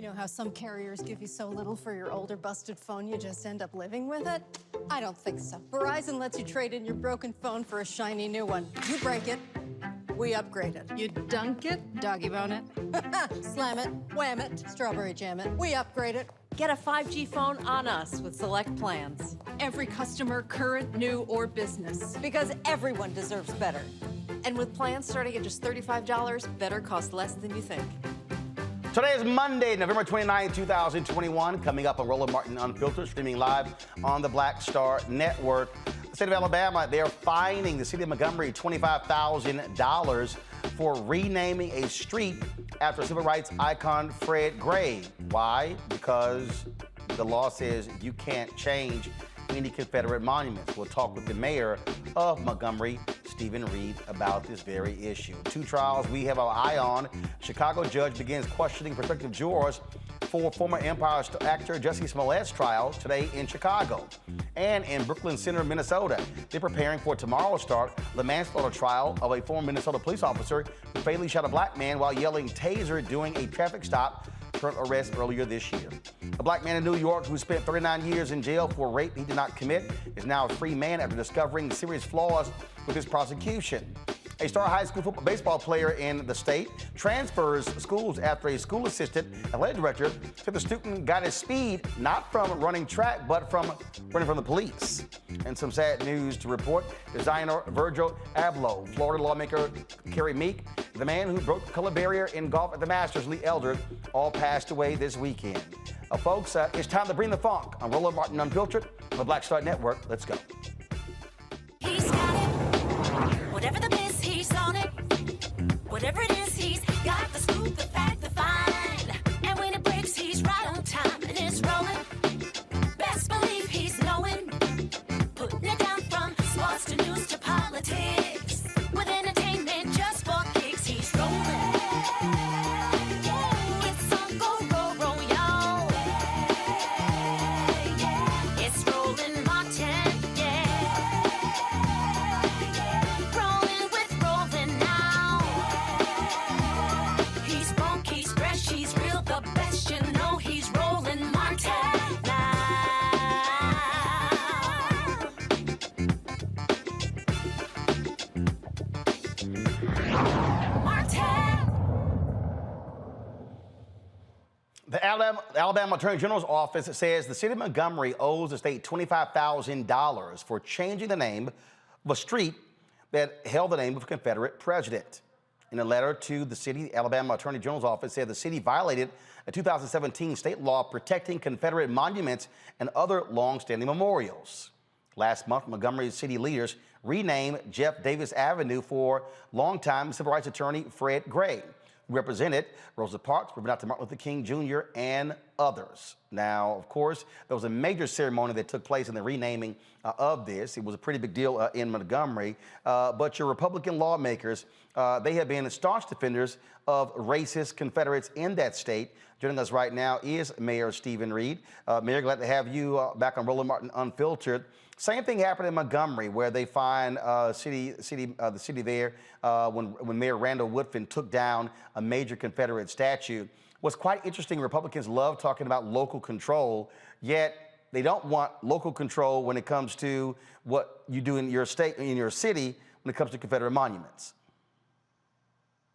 know how some carriers give you so little for your older busted phone you just end up living with it? I don't think so. Verizon lets you trade in your broken phone for a shiny new one. You break it, we upgrade it. You dunk it, doggy bone it. Slam it, wham it, strawberry jam it. We upgrade it. Get a 5G phone on us with select plans. Every customer, current, new, or business. Because everyone deserves better. And with plans starting at just $35, better cost less than you think. Today is Monday, November 29, 2021. Coming up on Roland Martin Unfiltered, streaming live on the Black Star Network. The state of Alabama, they're fining the city of Montgomery $25,000 for renaming a street after civil rights icon Fred Gray. Why? Because the law says you can't change any Confederate monuments. We'll talk with the mayor of Montgomery, Steven Reed, about this very issue. Two trials we have our eye on. Chicago judge begins questioning prospective jurors for former Empire actor Jussie Smollett's trial today in Chicago. And in Brooklyn Center, Minnesota, they're preparing for tomorrow's start the manslaughter trial of a former Minnesota police officer who fatally shot a black man while yelling Taser during a traffic stop, current arrest earlier this year. A black man in New York who spent 39 years in jail for rape he did not commit is now a free man after discovering serious flaws with his prosecution. A star high school baseball player in the state transfers schools after a school assistant, athletic director, said the student got his speed not from running track, but from running from the police. And some sad news to report. Designer Virgil Abloh, Florida lawmaker Carrie Meek, the man who broke the color barrier in golf at the Masters, Lee Elder, all passed away this weekend. Folks, it's time to bring the funk on Roland Martin Unfiltered on the Black Star Network. Let's go. He's got it. Whatever the biz, he's on it. Whatever it is, he's got the scoop, the fact, the find. And when it breaks, he's right on time and it's rolling. Best believe he's knowing. Putting it down from sports to news to politics. With entertainment just for kicks, he's rolling. It's on go, roll, roll, y'all. It's Roland Martin, rolling with Roland now. He's funk, he's fresh, he's real, the best, you know he's Roland Martin now. The Alabama Attorney General's office says the city of Montgomery owes the state $25,000 for changing the name of a street that held the name of a Confederate president. In a letter to the city, the Alabama Attorney General's office said the city violated a 2017 state law protecting Confederate monuments and other long-standing memorials. Last month, Montgomery city leaders renamed Jeff Davis Avenue for longtime civil rights attorney Fred Gray, who represented Rosa Parks, Reverend Dr. Martin Luther King Jr., and others. Now, of course, there was a major ceremony that took place in the renaming of this. It was a pretty big deal in Montgomery. But your Republican lawmakers, they have been staunch defenders of racist Confederates in that state. Joining us right now is Mayor Steven Reed. Mayor, glad to have you back on Roland Martin Unfiltered. Same thing happened in Montgomery, where they find the city there when Mayor Randall Woodfin took down a major Confederate statue. What's quite interesting, Republicans love talking about local control, yet they don't want local control when it comes to what you do in your state, in your city, when it comes to Confederate monuments.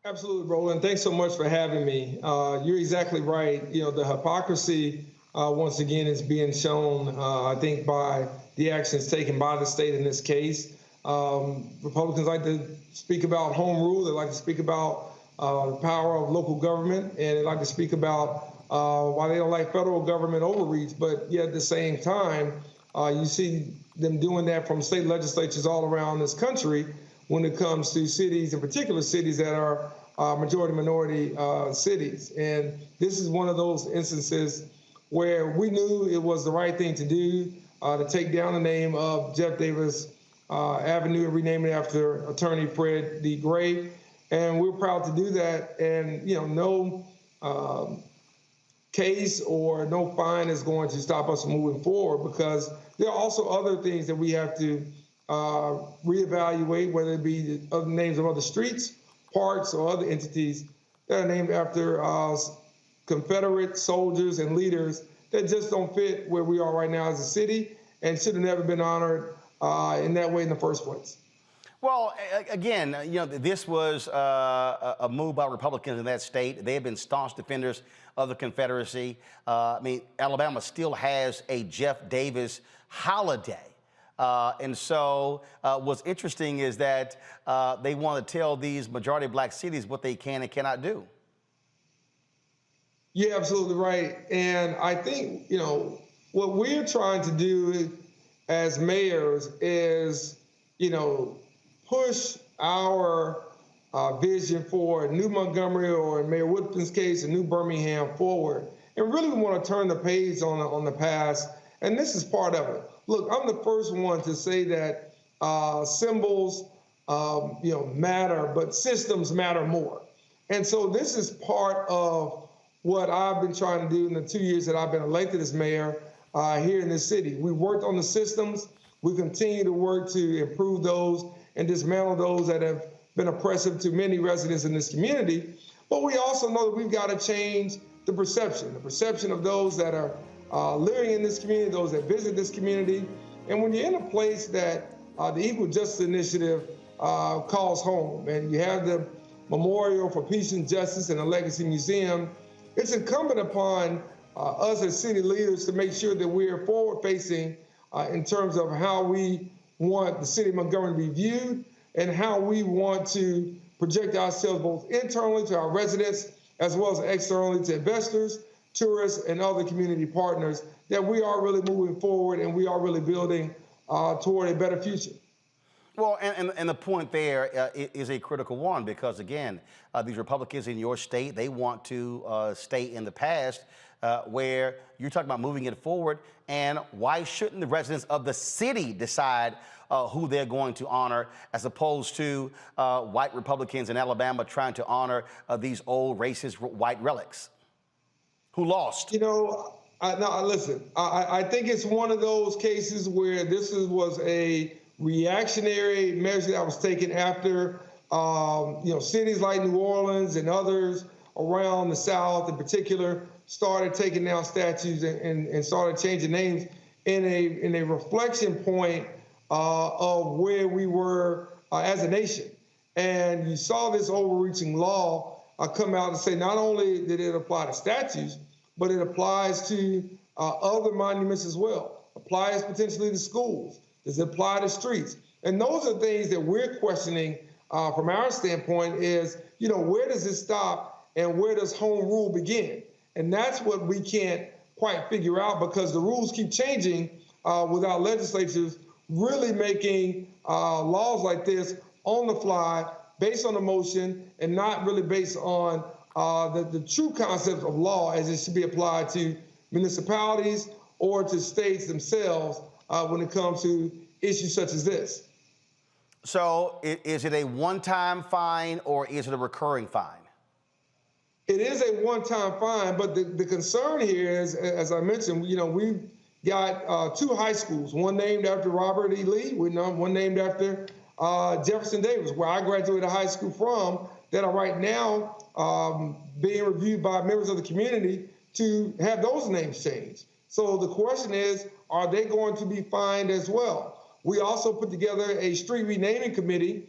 Absolutely, Roland. Thanks so much for having me. You're exactly right. You know, the hypocrisy, once again, is being shown, I think, by the actions taken by the state in this case. Republicans like to speak about home rule. They like to speak about the power of local government, and they like to speak about why they don't like federal government overreach. But yet at the same time, you see them doing that from state legislatures all around this country when it comes to cities, in particular cities that are majority-minority cities. And this is one of those instances where we knew it was the right thing to do, to take down the name of Jeff Davis Avenue and rename it after attorney Fred D. Gray. And we're proud to do that. And, you know, no case or no fine is going to stop us from moving forward, because there are also other things that we have to reevaluate, whether it be the other names of other streets, parks, or other entities that are named after Confederate soldiers and leaders that just don't fit where we are right now as a city and should have never been honored in that way in the first place. Well, again, this was a move by Republicans in that state. They have been staunch defenders of the Confederacy. Alabama still has a Jeff Davis holiday. And so what's interesting is that they want to tell these majority black cities what they can and cannot do. You're absolutely right. And I think, what we're trying to do as mayors is, push our vision for New Montgomery, or in Mayor Woodfin's case, a New Birmingham, forward. And really we want to turn the page on the past. And this is part of it. Look, I'm the first one to say that symbols, matter, but systems matter more. And so this is part of what I've been trying to do in the 2 years that I've been elected as mayor here in this city. We worked on the systems. We continue to work to improve those and dismantle those that have been oppressive to many residents in this community. But we also know that we've got to change the perception of those that are living in this community, those that visit this community. And when you're in a place that the Equal Justice Initiative calls home, and you have the Memorial for Peace and Justice and the Legacy Museum, it's incumbent upon us as city leaders to make sure that we're forward-facing in terms of how we want the city of Montgomery to be viewed and how we want to project ourselves both internally to our residents as well as externally to investors, tourists, and other community partners, that we are really moving forward and we are really building toward a better future. Well, and the point there is a critical one, because, again, these Republicans in your state, they want to stay in the past where you're talking about moving it forward. And why shouldn't the residents of the city decide who they're going to honor, as opposed to white Republicans in Alabama trying to honor these old racist white relics who lost? Listen, I think it's one of those cases where this was a reactionary measure that was taken after, cities like New Orleans and others around the South in particular started taking down statues and started changing names in a reflection point of where we were as a nation. And you saw this overreaching law come out and say not only did it apply to statues, but it applies to other monuments as well, applies potentially to schools. Does it apply to streets? And those are things that we're questioning from our standpoint is, where does it stop and where does home rule begin? And that's what we can't quite figure out, because the rules keep changing without legislatures really making laws like this on the fly, based on emotion, and not really based on the true concepts of law as it should be applied to municipalities or to states themselves when it comes to issues such as this. So is it a one-time fine or is it a recurring fine? It is a one-time fine, but the concern here is, as I mentioned, we've got two high schools, one named after Robert E. Lee, one named after Jefferson Davis, where I graduated high school from, that are right now being reviewed by members of the community to have those names changed. So the question is, are they going to be fined as well? We also put together a street renaming committee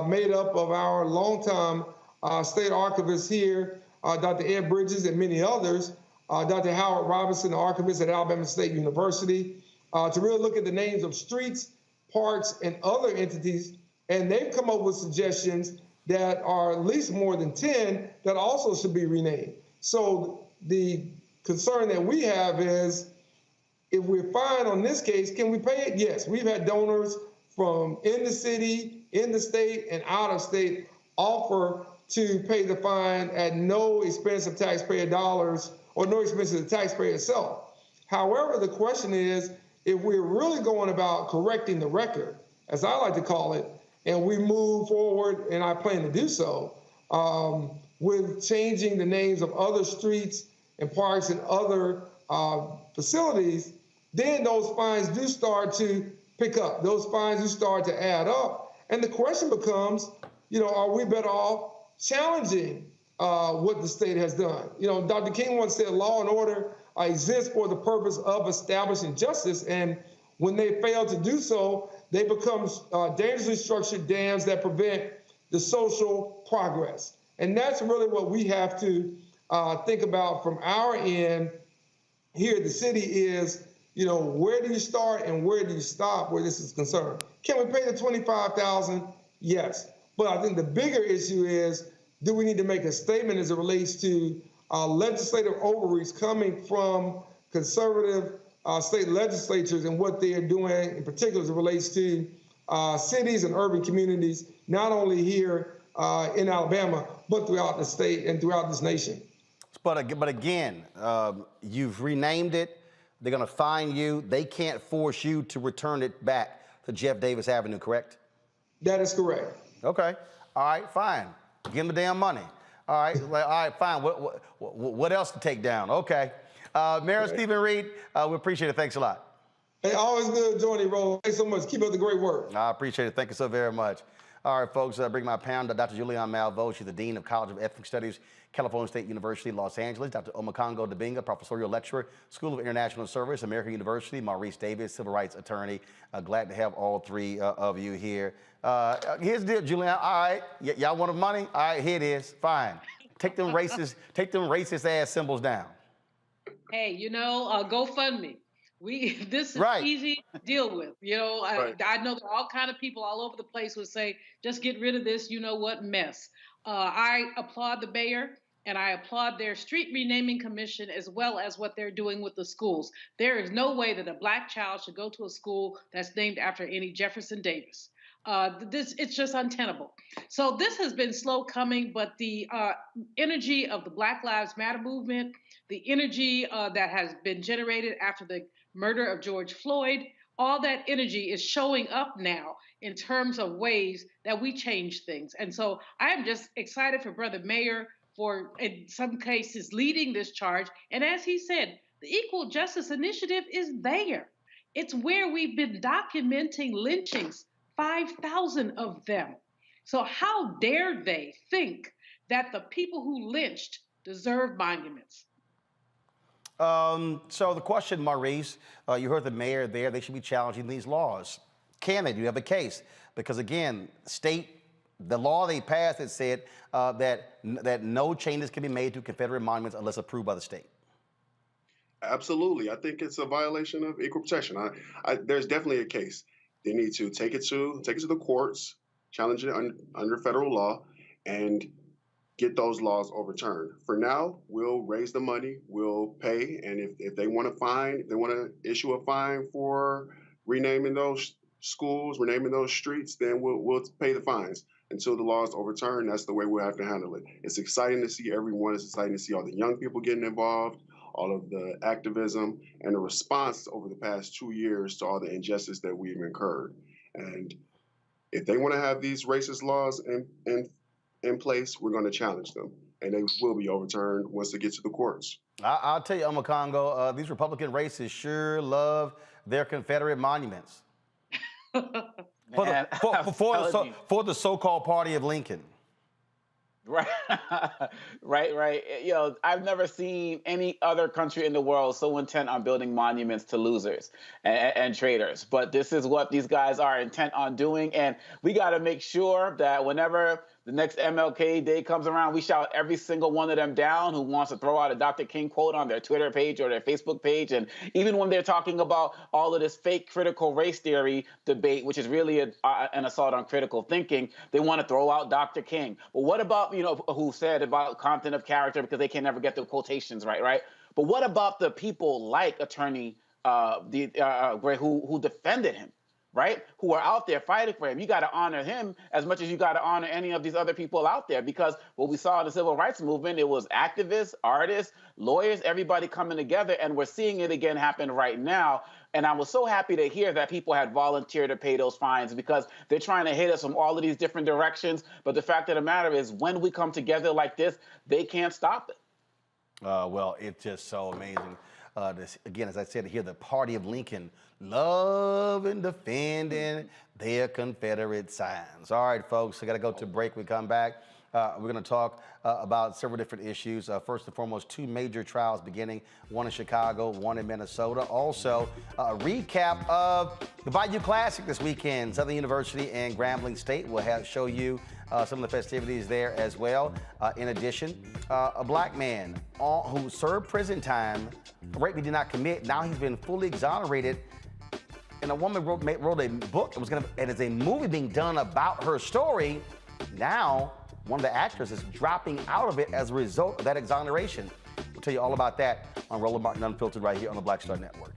made up of our longtime state archivist here, Dr. Ed Bridges, and many others, Dr. Howard Robinson, the archivist at Alabama State University, to really look at the names of streets, parks, and other entities. And they've come up with suggestions that are at least more than 10 that also should be renamed. So the concern that we have is, if we're fined on this case, can we pay it? Yes, we've had donors from in the city, in the state, and out of state offer to pay the fine at no expense of taxpayer dollars or no expense of the taxpayer itself. However, the question is, if we're really going about correcting the record, as I like to call it, and we move forward, and I plan to do so, with changing the names of other streets and parks and other facilities, then those fines do start to pick up. Those fines do start to add up. And the question becomes, are we better off challenging what the state has done. You know, Dr. King once said law and order exist for the purpose of establishing justice, and when they fail to do so, they become dangerously structured dams that prevent the social progress. And that's really what we have to think about from our end here at the city is, you know, where do you start and where do you stop where this is concerned? Can we pay the $25,000? Yes. But I think the bigger issue is, do we need to make a statement as it relates to legislative overreach coming from conservative state legislatures and what they are doing, in particular as it relates to cities and urban communities, not only here in Alabama, but throughout the state and throughout this nation. But again, you've renamed it. They're going to fine you. They can't force you to return it back to Jeff Davis Avenue, correct? That is correct. Okay. All right, fine. Give them the damn money. All right, all right, fine. What else to take down? Okay. Mayor Steven Reed, we appreciate it. Thanks a lot. Hey, always good joining, bro. Thanks so much. Keep up the great work. I appreciate it. Thank you so very much. All right, folks, bring my pound to Dr. Julianne Malveaux. She's the Dean of College of Ethnic Studies, California State University, Los Angeles. Dr. Omokongo Dibinga, Professorial Lecturer, School of International Service, American University. Maurice Davis, Civil Rights Attorney. Glad to have all three of you here. Here's the deal, Julianne. All right, y'all want the money? All right, here it is. Fine. Take them racist ass symbols down. Hey, you know, GoFundMe. This is easy to deal with. You know, I know there are all kind of people all over the place who say, just get rid of this, you know what, mess. I applaud the mayor and I applaud their street renaming commission as well as what they're doing with the schools. There is no way that a Black child should go to a school that's named after any Jefferson Davis. It's just untenable. So this has been slow coming, but the energy of the Black Lives Matter movement, the energy that has been generated after the murder of George Floyd, all that energy is showing up now in terms of ways that we change things. And so I am just excited for Brother Mayor for, in some cases, leading this charge. And as he said, the Equal Justice Initiative is there. It's where we've been documenting lynchings, 5,000 of them. So how dare they think that the people who lynched deserve monuments? So the question, Maurice, you heard the mayor there, they should be challenging these laws. Can they? Do you have a case? Because again, the law they passed, it said that no changes can be made to Confederate monuments unless approved by the state. Absolutely. I think it's a violation of equal protection. There's definitely a case. They need to take it to the courts, challenge it under federal law, and get those laws overturned. For now, we'll raise the money, we'll pay, and if they want to fine, they want to issue a fine for renaming those schools, renaming those streets, then we'll pay the fines until the law is overturned. That's the way we'll have to handle it. It's exciting to see everyone. It's exciting to see all the young people getting involved, all of the activism, and the response over the past 2 years to all the injustice that we've incurred. And if they want to have these racist laws in place, we're going to challenge them, and they will be overturned once they get to the courts. I'll tell you, Omokongo, these Republican racists sure love their Confederate monuments. For the so-called party of Lincoln. Right, right. You know, I've never seen any other country in the world so intent on building monuments to losers and traitors. But this is what these guys are intent on doing. And we got to make sure that whenever the next MLK Day comes around, we shout every single one of them down who wants to throw out a Dr. King quote on their Twitter page or their Facebook page. And even when they're talking about all of this fake critical race theory debate, which is really an assault on critical thinking, they want to throw out Dr. King. But what about, you know, who said about content of character because they can never get the quotations right? But what about the people like Attorney who defended him? Right? Who are out there fighting for him. You got to honor him as much as you got to honor any of these other people out there, because what we saw in the civil rights movement, it was activists, artists, lawyers, everybody coming together, and we're seeing it again happen right now. And I was so happy to hear that people had volunteered to pay those fines, because they're trying to hit us from all of these different directions. But the fact of the matter is, when we come together like this, they can't stop it. Well, it's just so amazing. Again, as I said, here, the party of Lincoln, love and defending their Confederate signs. All right, folks, I got to go to break. We come back. We're going to talk about several different issues. First and foremost, two major trials beginning, one in Chicago, one in Minnesota. Also, a recap of the Bayou Classic this weekend. Southern University and Grambling State will show you some of the festivities there as well. In addition, a black man who served prison time for rape he did not commit. Now he's been fully exonerated. And a woman wrote a book. And it's a movie being done about her story. Now, one of the actors is dropping out of it as a result of that exoneration. We'll tell you all about that on Roland Martin Unfiltered right here on the Black Star Network.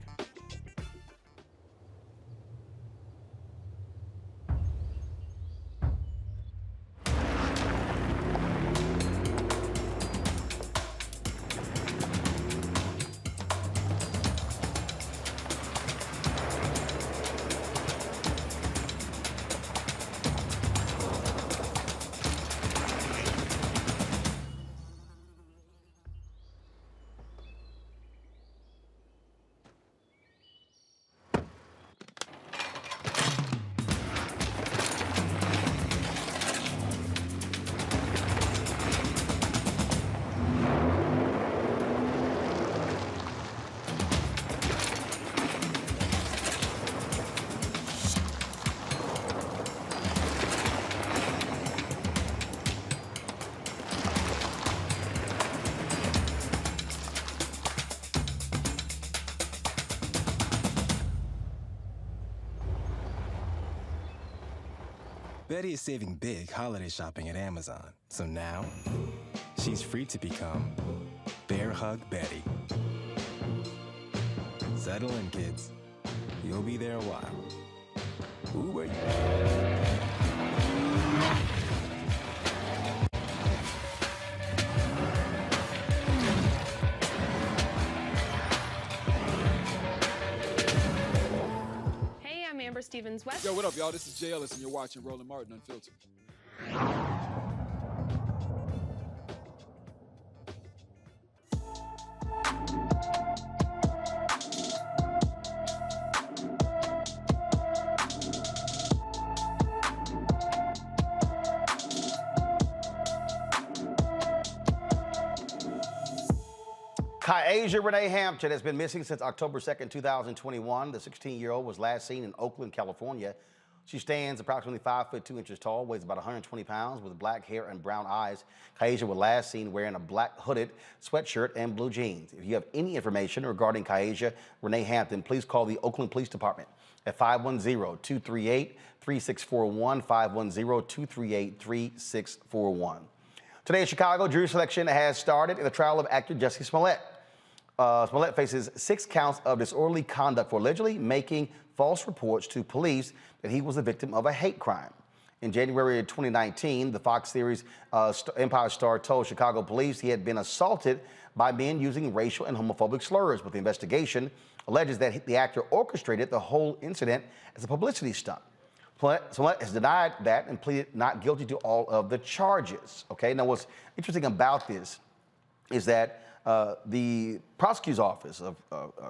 Betty is saving big holiday shopping at Amazon, so now she's free to become Bear Hug Betty. Settle in, kids. You'll be there a while. Ooh, are you? Stevens West. Yo, what up, y'all? This is Jay Ellis, and you're watching Roland Martin Unfiltered. Kiasia Renee Hampton has been missing since October 2nd, 2021. The 16-year-old was last seen in Oakland, California. She stands approximately 5 foot 2 inches tall, weighs about 120 pounds, with black hair and brown eyes. Kiasia was last seen wearing a black hooded sweatshirt and blue jeans. If you have any information regarding Kiasia Renee Hampton, please call the Oakland Police Department at 510-238-3641, 510-238-3641. Today in Chicago, jury selection has started in the trial of actor Jussie Smollett. Smollett faces 6 counts of disorderly conduct for allegedly making false reports to police that he was the victim of a hate crime. In January of 2019, the Fox series Empire star told Chicago police he had been assaulted by men using racial and homophobic slurs, but the investigation alleges that the actor orchestrated the whole incident as a publicity stunt. Smollett has denied that and pleaded not guilty to all of the charges. Okay, now what's interesting about this is that the prosecutor's office of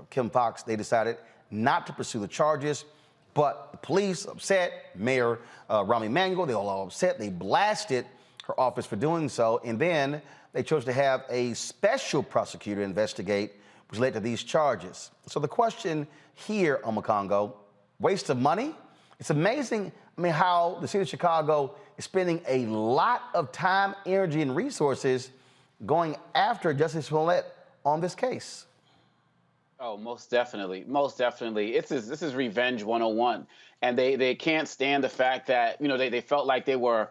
Kim Fox, they decided not to pursue the charges, but the police upset, Mayor Rahm Emanuel, they all upset, they blasted her office for doing so, and then they chose to have a special prosecutor investigate, which led to these charges. So the question here, Omakongo, waste of money? It's amazing, how the city of Chicago is spending a lot of time, energy, and resources going after Jussie Smollett on this case. Oh, most definitely. Most definitely. This is revenge 101. And they can't stand the fact that, they felt like they were,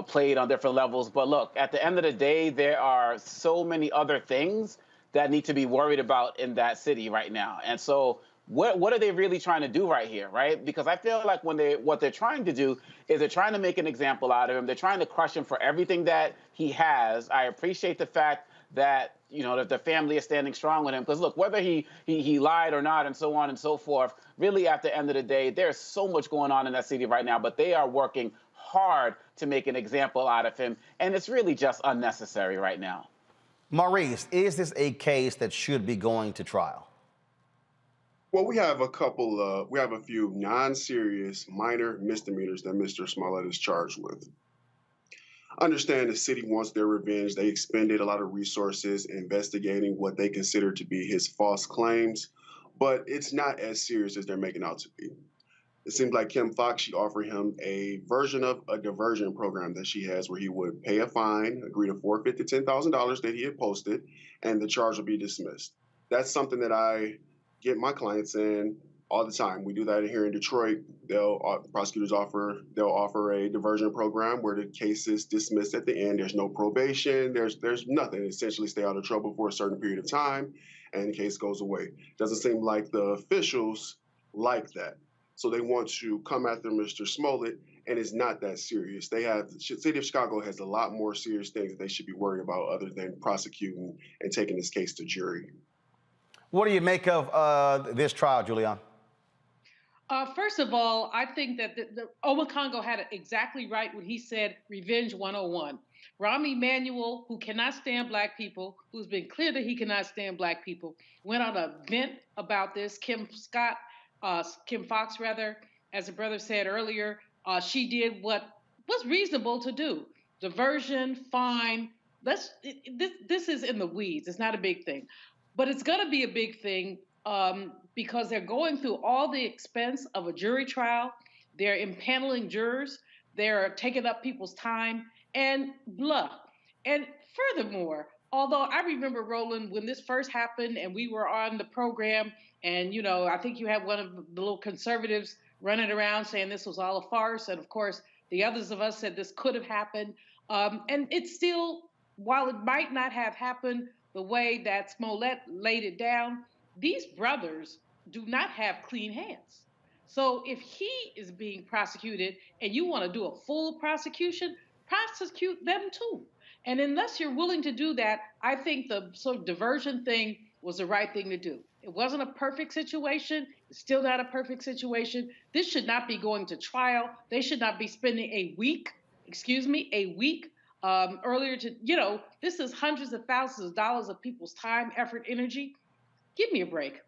played on different levels. But look, at the end of the day, there are so many other things that need to be worried about in that city right now. And so what are they really trying to do right here, right? Because I feel like what they're trying to do is they're trying to make an example out of him. They're trying to crush him for everything that he has. I appreciate the fact that, that the family is standing strong with him. Because look, whether he lied or not and so on and so forth, really at the end of the day, there's so much going on in that city right now, but they are working hard to make an example out of him. And it's really just unnecessary right now. Maurice, is this a case that should be going to trial? Well, we have a few non-serious minor misdemeanors that Mr. Smollett is charged with. understand the city wants their revenge. They expended a lot of resources investigating what they consider to be his false claims, but it's not as serious as they're making out to be. It seems like Kim Foxx, she offered him a version of a diversion program that she has where he would pay a fine, agree to forfeit the $10,000 that he had posted, and the charge will be dismissed. That's something that I get my clients in all the time. We do that here in Detroit. Prosecutors they'll offer a diversion program where the case is dismissed at the end. There's no probation. There's nothing. Essentially, stay out of trouble for a certain period of time, and the case goes away. Doesn't seem like the officials like that. So they want to come after Mr. Smollett, and it's not that serious. The city of Chicago has a lot more serious things that they should be worried about other than prosecuting and taking this case to jury. What do you make of this trial, Julian? First of all, I think that Owakongo had it exactly right when he said Revenge 101. Rahm Emanuel, who cannot stand black people, who's been clear that he cannot stand black people, went on a vent about this. Kim Foxx, as the brother said earlier, she did what was reasonable to do. Diversion, fine. This is in the weeds. It's not a big thing. But it's going to be a big thing because they're going through all the expense of a jury trial. They're impaneling jurors. They're taking up people's time and blah. And furthermore, although I remember, Roland, when this first happened and we were on the program and, you know, I think you had one of the little conservatives running around saying this was all a farce. And of course, the others of us said this could have happened. And it's still, while it might not have happened the way that Smollett laid it down, these brothers do not have clean hands. So if he is being prosecuted and you want to do a full prosecution, prosecute them too. And unless you're willing to do that, I think the sort of diversion thing was the right thing to do. It wasn't a perfect situation. It's still not a perfect situation. This should not be going to trial. They should not be spending a week earlier to, you know, this is hundreds of thousands of dollars of people's time, effort, energy. Give me a break.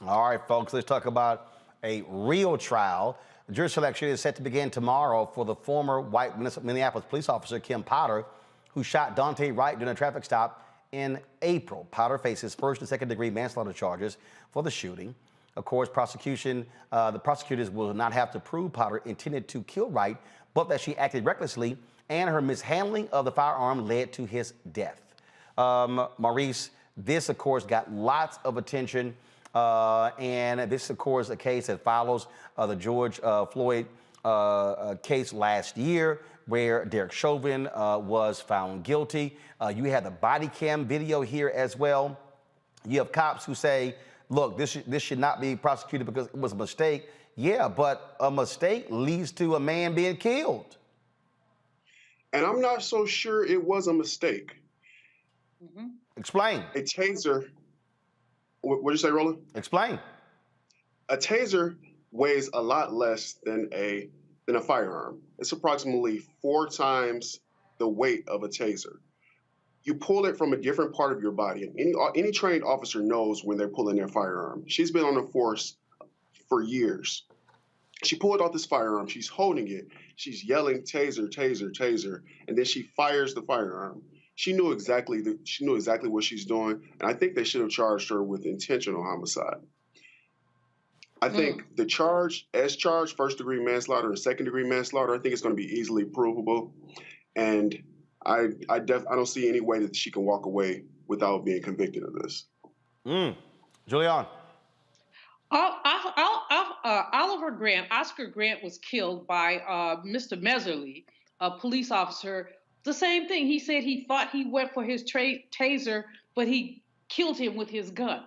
All right, folks, let's talk about a real trial. Jury selection is set to begin tomorrow for the former white Minneapolis police officer, Kim Potter, who shot Daunte Wright during a traffic stop in April. Potter faces first and second degree manslaughter charges for the shooting. Of course, the prosecutors will not have to prove Potter intended to kill Wright, but that she acted recklessly and her mishandling of the firearm led to his death. Maurice, this, of course, got lots of attention. And this, of course, a case that follows the George Floyd case last year where Derek Chauvin was found guilty. You had the body cam video here as well. You have cops who say, look, this should not be prosecuted because it was a mistake. Yeah, but a mistake leads to a man being killed. And I'm not so sure it was a mistake. Mm-hmm. Explain. A taser. What did you say, Roland? Explain. A taser weighs a lot less than a firearm. It's approximately 4 times the weight of a taser. You pull it from a different part of your body, and any trained officer knows when they're pulling their firearm. She's been on the force for years. She pulled out this firearm. She's holding it. She's yelling, "Taser, taser, taser," and then she fires the firearm. She knew exactly what she's doing, and I think they should have charged her with intentional homicide. I think the charge, as charged, first-degree manslaughter and second-degree manslaughter, I think it's going to be easily provable, and I don't see any way that she can walk away without being convicted of this. Julian. Oscar Grant was killed by Mr. Meserly, a police officer. The same thing. He said he thought he went for his taser, but he killed him with his gun.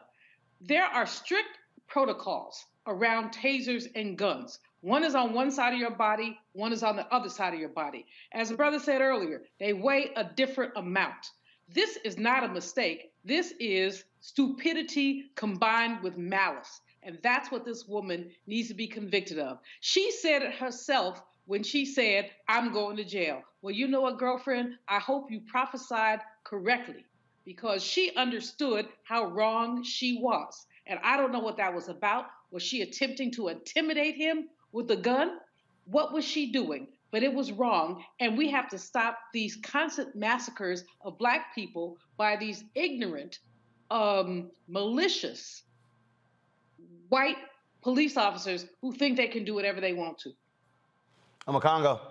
There are strict protocols around tasers and guns. One is on one side of your body, one is on the other side of your body. As the brother said earlier, they weigh a different amount. This is not a mistake. This is stupidity combined with malice. And that's what this woman needs to be convicted of. She said it herself when she said, "I'm going to jail." Well, you know what, girlfriend? I hope you prophesied correctly because she understood how wrong she was. And I don't know what that was about. Was she attempting to intimidate him with a gun? What was she doing? but it was wrong. And we have to stop these constant massacres of Black people by these ignorant, malicious, white police officers who think they can do whatever they want to. I'm a Congo.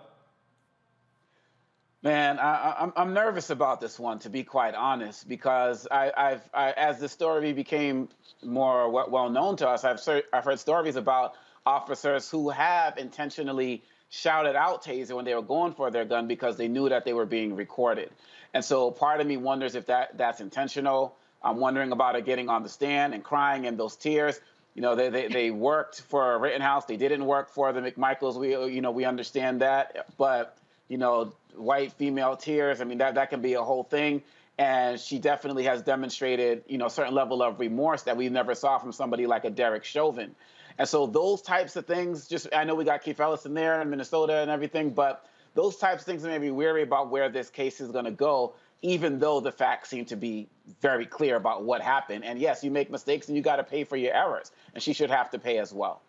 Man, I'm nervous about this one, to be quite honest, because as the story became more well known to us, I've heard stories about officers who have intentionally shouted out Taser when they were going for their gun because they knew that they were being recorded. And so part of me wonders if that's intentional. I'm wondering about it getting on the stand and crying in those tears. You know, they worked for Rittenhouse. They didn't work for the McMichaels. We understand that. But, you know, white female tears, I mean, that can be a whole thing. And she definitely has demonstrated, you know, a certain level of remorse that we never saw from somebody like a Derek Chauvin. And so those types of things, I know we got Keith Ellis in there in Minnesota and everything, but those types of things made me weary about where this case is going to go, even though the facts seem to be very clear about what happened. And yes, you make mistakes and you got to pay for your errors. And she should have to pay as well.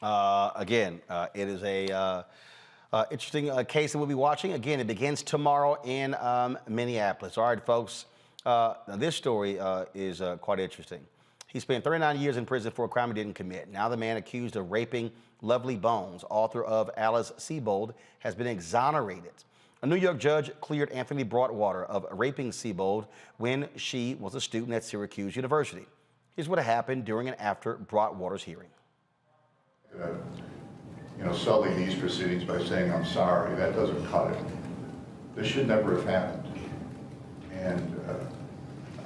Again, it is a interesting case that we'll be watching. Again, it begins tomorrow in Minneapolis. All right, folks. Now this story is quite interesting. He spent 39 years in prison for a crime he didn't commit. Now the man accused of raping Lovely Bones, author of Alice Sebold, has been exonerated. A New York judge cleared Anthony Broadwater of raping Sebold when she was a student at Syracuse University. Here's what happened during and after Broadwater's hearing. Sully these proceedings by saying, I'm sorry, that doesn't cut it. This should never have happened. And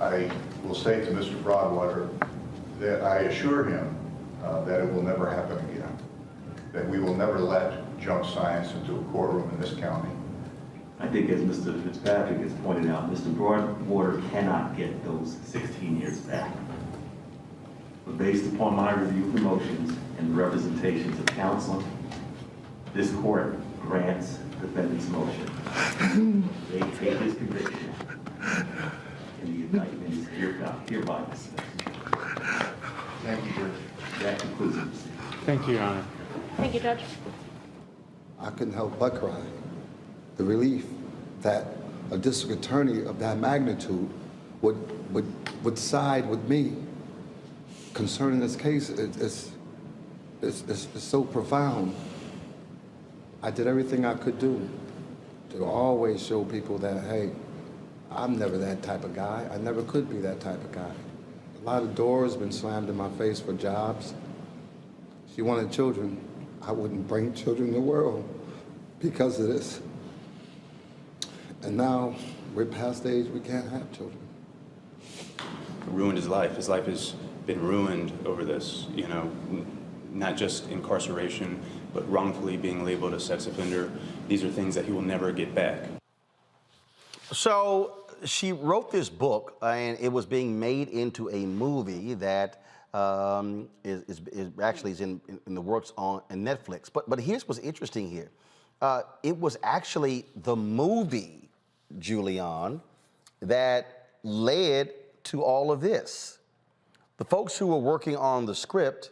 I will say to Mr. Broadwater that I assure him that it will never happen again, that we will never let junk science into a courtroom in this county. I think, as Mr. Fitzpatrick has pointed out, Mr. Broadwater cannot get those 16 years back. But based upon my review of the motions and the representations of counsel, this court grants defendant's motion. They take his conviction, and the indictment is hereby dismissed. Thank you, Judge. That concludes the proceeding. Thank you, Your Honor. Thank you, Judge. I couldn't help but cry. The relief that a district attorney of that magnitude would side with me concerning this case is so profound. I did everything I could do to always show people that, hey, I'm never that type of guy. I never could be that type of guy. A lot of doors been slammed in my face for jobs. She wanted children. I wouldn't bring children in the world because of this. And now we're past the age we can't have children. Ruined his life. His life has been ruined over this, not just incarceration, but wrongfully being labeled a sex offender. These are things that he will never get back. So she wrote this book, and it was being made into a movie that is in the works on Netflix. But here's what's interesting here. It was actually the movie, Julian, that led to all of this. The folks who were working on the script,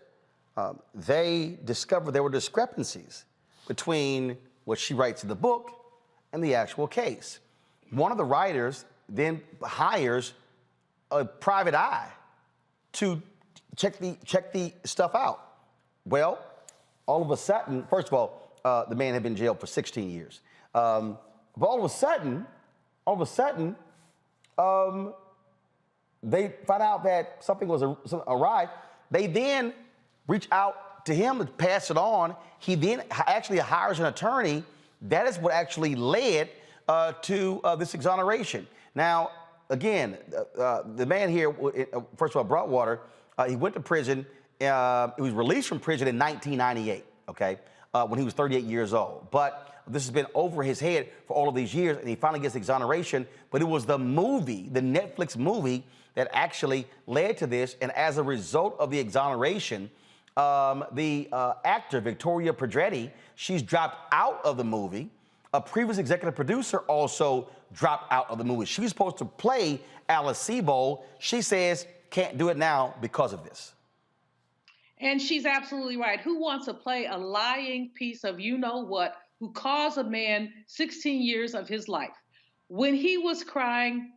they discovered there were discrepancies between what she writes in the book and the actual case. One of the writers then hires a private eye to check the stuff out. Well, all of a sudden, first of all, the man had been in jail for 16 years. But all of a sudden, they find out that something was awry. They then reach out to him to pass it on. He then actually hires an attorney. That is what actually led to this exoneration. Now, again, the man here, first of all, Broadwater, he went to prison. He was released from prison in 1998, okay, when he was 38 years old. But this has been over his head for all of these years, and he finally gets exoneration. But it was the movie, the Netflix movie, that actually led to this. And as a result of the exoneration, the actor, Victoria Pedretti, she's dropped out of the movie. A previous executive producer also dropped out of the movie. She was supposed to play Alice Sebold. She says can't do it now because of this. And she's absolutely right. Who wants to play a lying piece of you-know-what who caused a man 16 years of his life. When he was crying,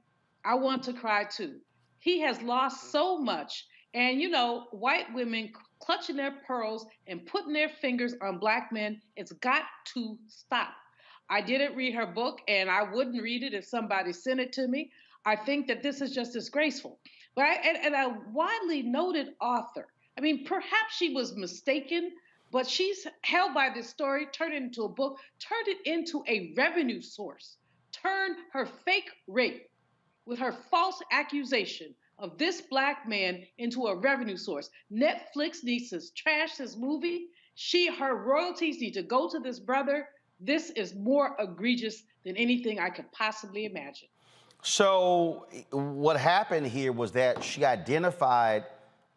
I want to cry too. He has lost so much. And you know, white women clutching their pearls and putting their fingers on black men, it's got to stop. I didn't read her book, and I wouldn't read it if somebody sent it to me. I think that this is just disgraceful. But and a widely noted author. I mean, perhaps she was mistaken, but she's held by this story, turned it into a book, turned it into a revenue source, turned her fake rape with her false accusation of this black man into a revenue source. Netflix needs to trash this movie. Her royalties need to go to this brother. This is more egregious than anything I could possibly imagine. So what happened here was that she identified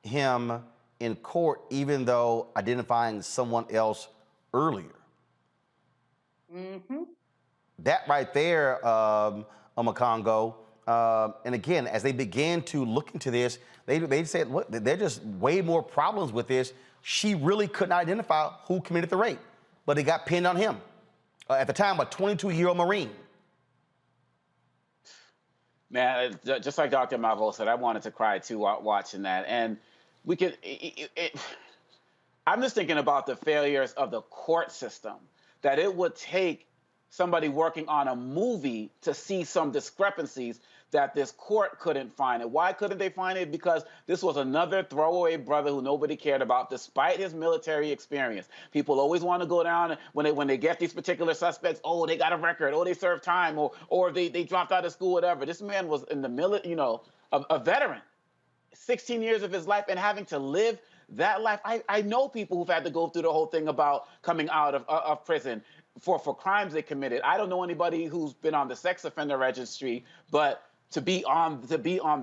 him in court, even though identifying someone else earlier. Mm-hmm. That right there, Omakongo, and again, as they began to look into this, they said, look, there are just way more problems with this. She really couldn't identify who committed the rape, but it got pinned on him. At the time, a 22-year-old Marine. Man, just like Dr. Malvo said, I wanted to cry too watching that. And we could, I'm just thinking about the failures of the court system, that it would take somebody working on a movie to see some discrepancies that this court couldn't find. And why couldn't they find it? Because this was another throwaway brother who nobody cared about, despite his military experience. People always want to go down when they get these particular suspects. Oh, they got a record. Oh, they served time, or they dropped out of school, whatever. This man was in the military, you know, a veteran, 16 years of his life, and having to live that life. I know people who've had to go through the whole thing about coming out of prison for crimes they committed. I don't know anybody who's been on the sex offender registry, but to be on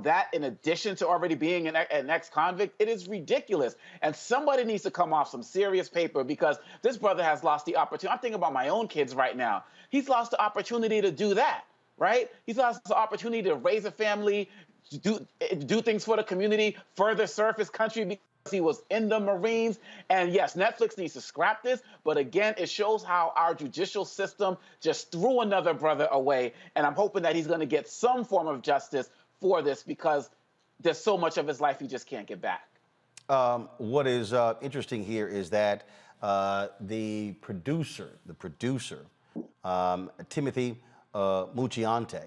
that in addition to already being an ex-convict, it is ridiculous. And somebody needs to come off some serious paper, because this brother has lost the opportunity. I'm thinking about my own kids right now. He's lost the opportunity to do that, right? He's lost the opportunity to raise a family, do things for the community, further serve his country, because he was in the Marines. And yes, Netflix needs to scrap this, but again, it shows how our judicial system just threw another brother away. And I'm hoping that he's going to get some form of justice for this, because there's so much of his life he just can't get back. What is interesting here is that the producer, Timothy Mucciante,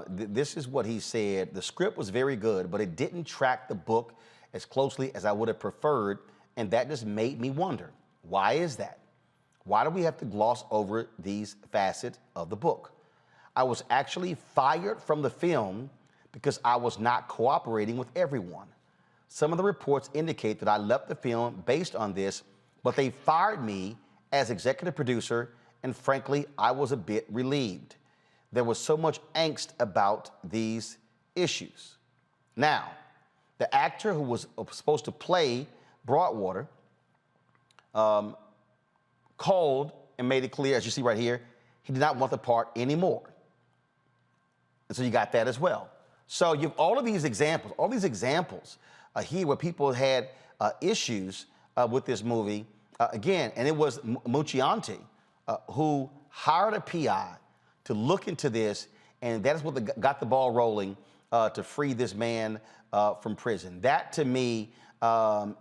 this is what he said. The script was very good, but it didn't track the book as closely as I would have preferred, and that just made me wonder, why is that? Why do we have to gloss over these facets of the book? I was actually fired from the film because I was not cooperating with everyone. Some of the reports indicate that I left the film based on this, but they fired me as executive producer, and frankly, I was a bit relieved. There was so much angst about these issues. Now, the actor who was supposed to play Broadwater called and made it clear, as you see right here, he did not want the part anymore. And so you got that as well. So you have all these examples here where people had issues with this movie. Again, and it was Mucciante who hired a PI to look into this, and that is what got the ball rolling to free this man from prison. That, to me,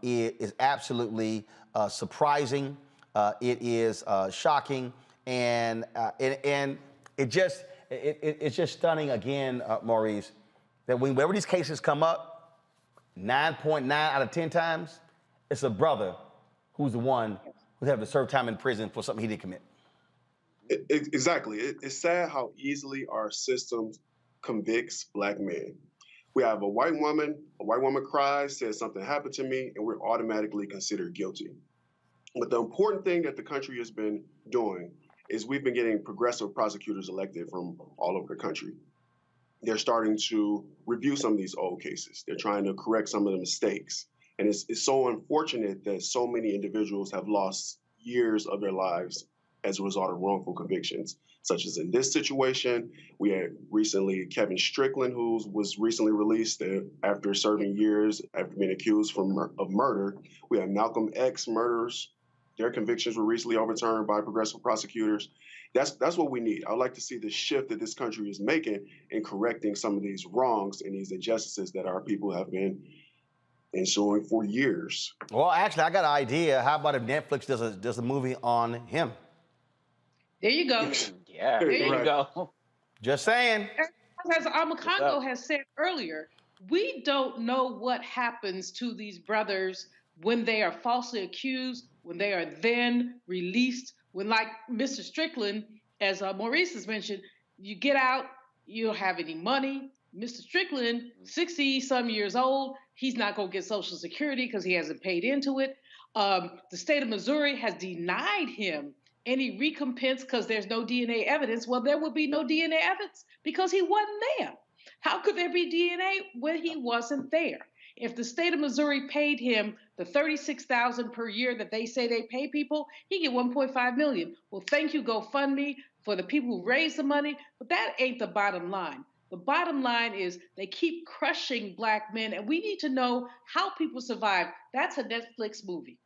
is absolutely surprising. It is shocking, and it's just stunning again, Maurice, that whenever these cases come up, 9.9 out of 10 times, it's a brother who's the one who's having to serve time in prison for something he didn't commit. Exactly. It's sad how easily our system convicts black men. We have a white woman cries, says something happened to me, and we're automatically considered guilty. But the important thing that the country has been doing is we've been getting progressive prosecutors elected from all over the country. They're starting to review some of these old cases. They're trying to correct some of the mistakes. And it's so unfortunate that so many individuals have lost years of their lives as a result of wrongful convictions, such as in this situation. We had recently Kevin Strickland, who was recently released after serving years after being accused of murder. We have Malcolm X murders Their convictions were recently overturned by progressive prosecutors. That's what we need. I'd like to see the shift that this country is making in correcting some of these wrongs and these injustices that our people have been ensuing for years. Well, actually, I got an idea. How about if Netflix does a movie on him? There you go. Yeah, there you go. Just saying. As Amakongo has said earlier, we don't know what happens to these brothers when they are falsely accused, when they are then released, when, like Mr. Strickland, as Maurice has mentioned, you get out, you don't have any money. Mr. Strickland, 60-some years old, he's not going to get Social Security because he hasn't paid into it. The state of Missouri has denied him any recompense because there's no DNA evidence. Well, there would be no DNA evidence because he wasn't there. How could there be DNA when he wasn't there? If the state of Missouri paid him the $36,000 per year that they say they pay people, he get $1.5 million. Well, thank you, GoFundMe, for the people who raised the money, but that ain't the bottom line. The bottom line is they keep crushing Black men, and we need to know how people survive. That's a Netflix movie.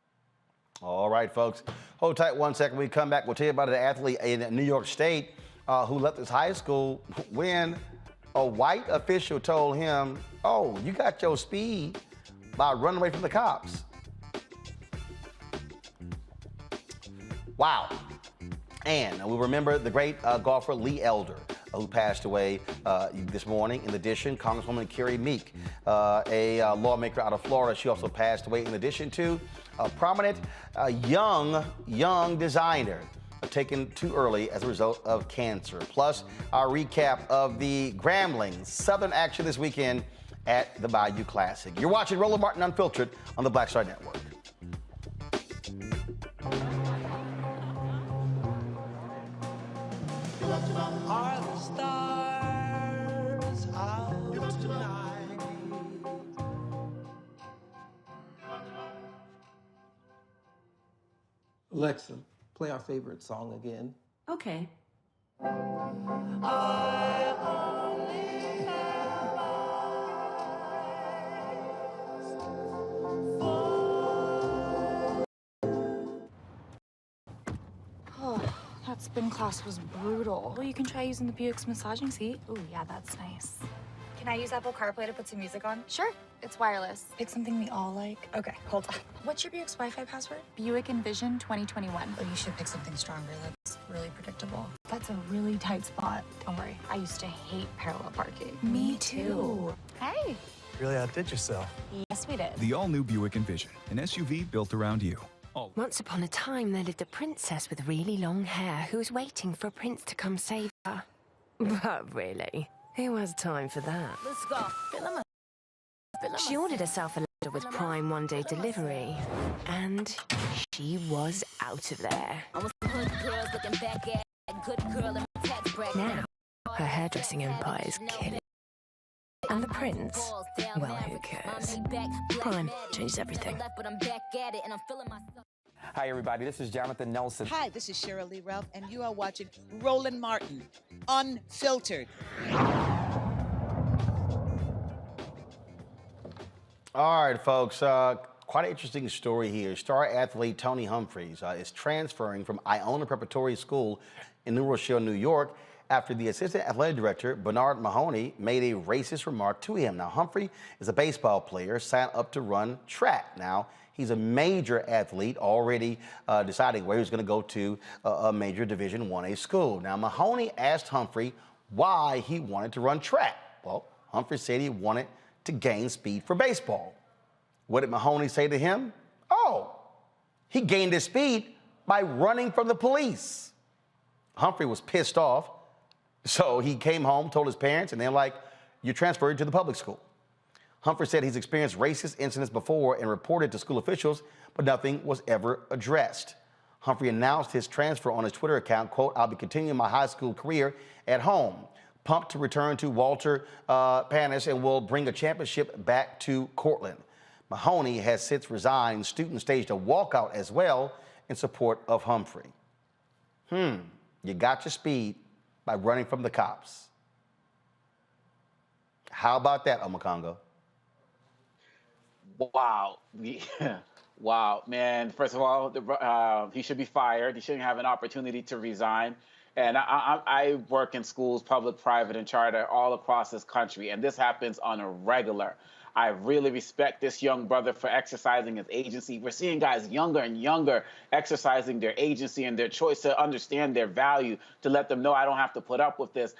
All right, folks. Hold tight 1 second. When we come back, we'll tell you about an athlete in New York State who left his high school when a white official told him, oh, you got your speed by running away from the cops. Wow. And we remember the great golfer Lee Elder, who passed away this morning. In addition, Congresswoman Carrie Meek, a lawmaker out of Florida, she also passed away. In addition to a prominent young designer taken too early as a result of cancer. Plus, our recap of the Gramblings Southern action this weekend at the Bayou Classic. You're watching Roland Martin Unfiltered on the Black Star Network. Are the stars out tonight? Alexa, play our favorite song again. Okay. I only have Oh, that spin class was brutal. Well, you can try using the Buick's massaging seat. Ooh, yeah, that's nice. Can I use Apple CarPlay to put some music on? Sure, it's wireless. Pick something we all like. Okay, hold on. What's your Buick's Wi-Fi password? Buick Envision 2021. Oh, you should pick something stronger. That's really predictable. That's a really tight spot. Don't worry, I used to hate parallel parking. Me too. Hey. Really outdid yourself. Yes, we did. The all-new Buick Envision, an SUV built around you. Once upon a time, there lived a princess with really long hair who was waiting for a prince to come save her. But really, who has time for that? Let's go. She ordered herself a letter with Prime one-day delivery, and she was out of there. Now, her hairdressing empire is killing. And the prince? Well, who cares? Prime changed everything. Hi, everybody. This is Jonathan Nelson. Hi, this is Cheryl Lee Ralph, and you are watching Roland Martin, Unfiltered. All right, folks. Quite an interesting story here. Star athlete Tony Humphries is transferring from Iona Preparatory School in New Rochelle, New York, after the assistant athletic director, Bernard Mahoney, made a racist remark to him. Now, Humphrey is a baseball player, signed up to run track. Now, he's a major athlete, already deciding where he's going to go to a major Division I school. Now, Mahoney asked Humphrey why he wanted to run track. Well, Humphrey said he wanted to gain speed for baseball. What did Mahoney say to him? Oh, he gained his speed by running from the police. Humphrey was pissed off, so he came home, told his parents, and they're like, you're transferred to the public school. Humphrey said he's experienced racist incidents before and reported to school officials, but nothing was ever addressed. Humphrey announced his transfer on his Twitter account, quote, I'll be continuing my high school career at home. Pumped to return to Walter Panis and will bring a championship back to Cortland. Mahoney has since resigned. Students staged a walkout as well in support of Humphrey. You got your speed by running from the cops. How about that, Omakongo? Wow. Yeah. Wow, man. First of all, he should be fired. He shouldn't have an opportunity to resign. And I work in schools, public, private, and charter all across this country, and this happens on a regular. I really respect this young brother for exercising his agency. We're seeing guys younger and younger exercising their agency and their choice to understand their value, to let them know I don't have to put up with this.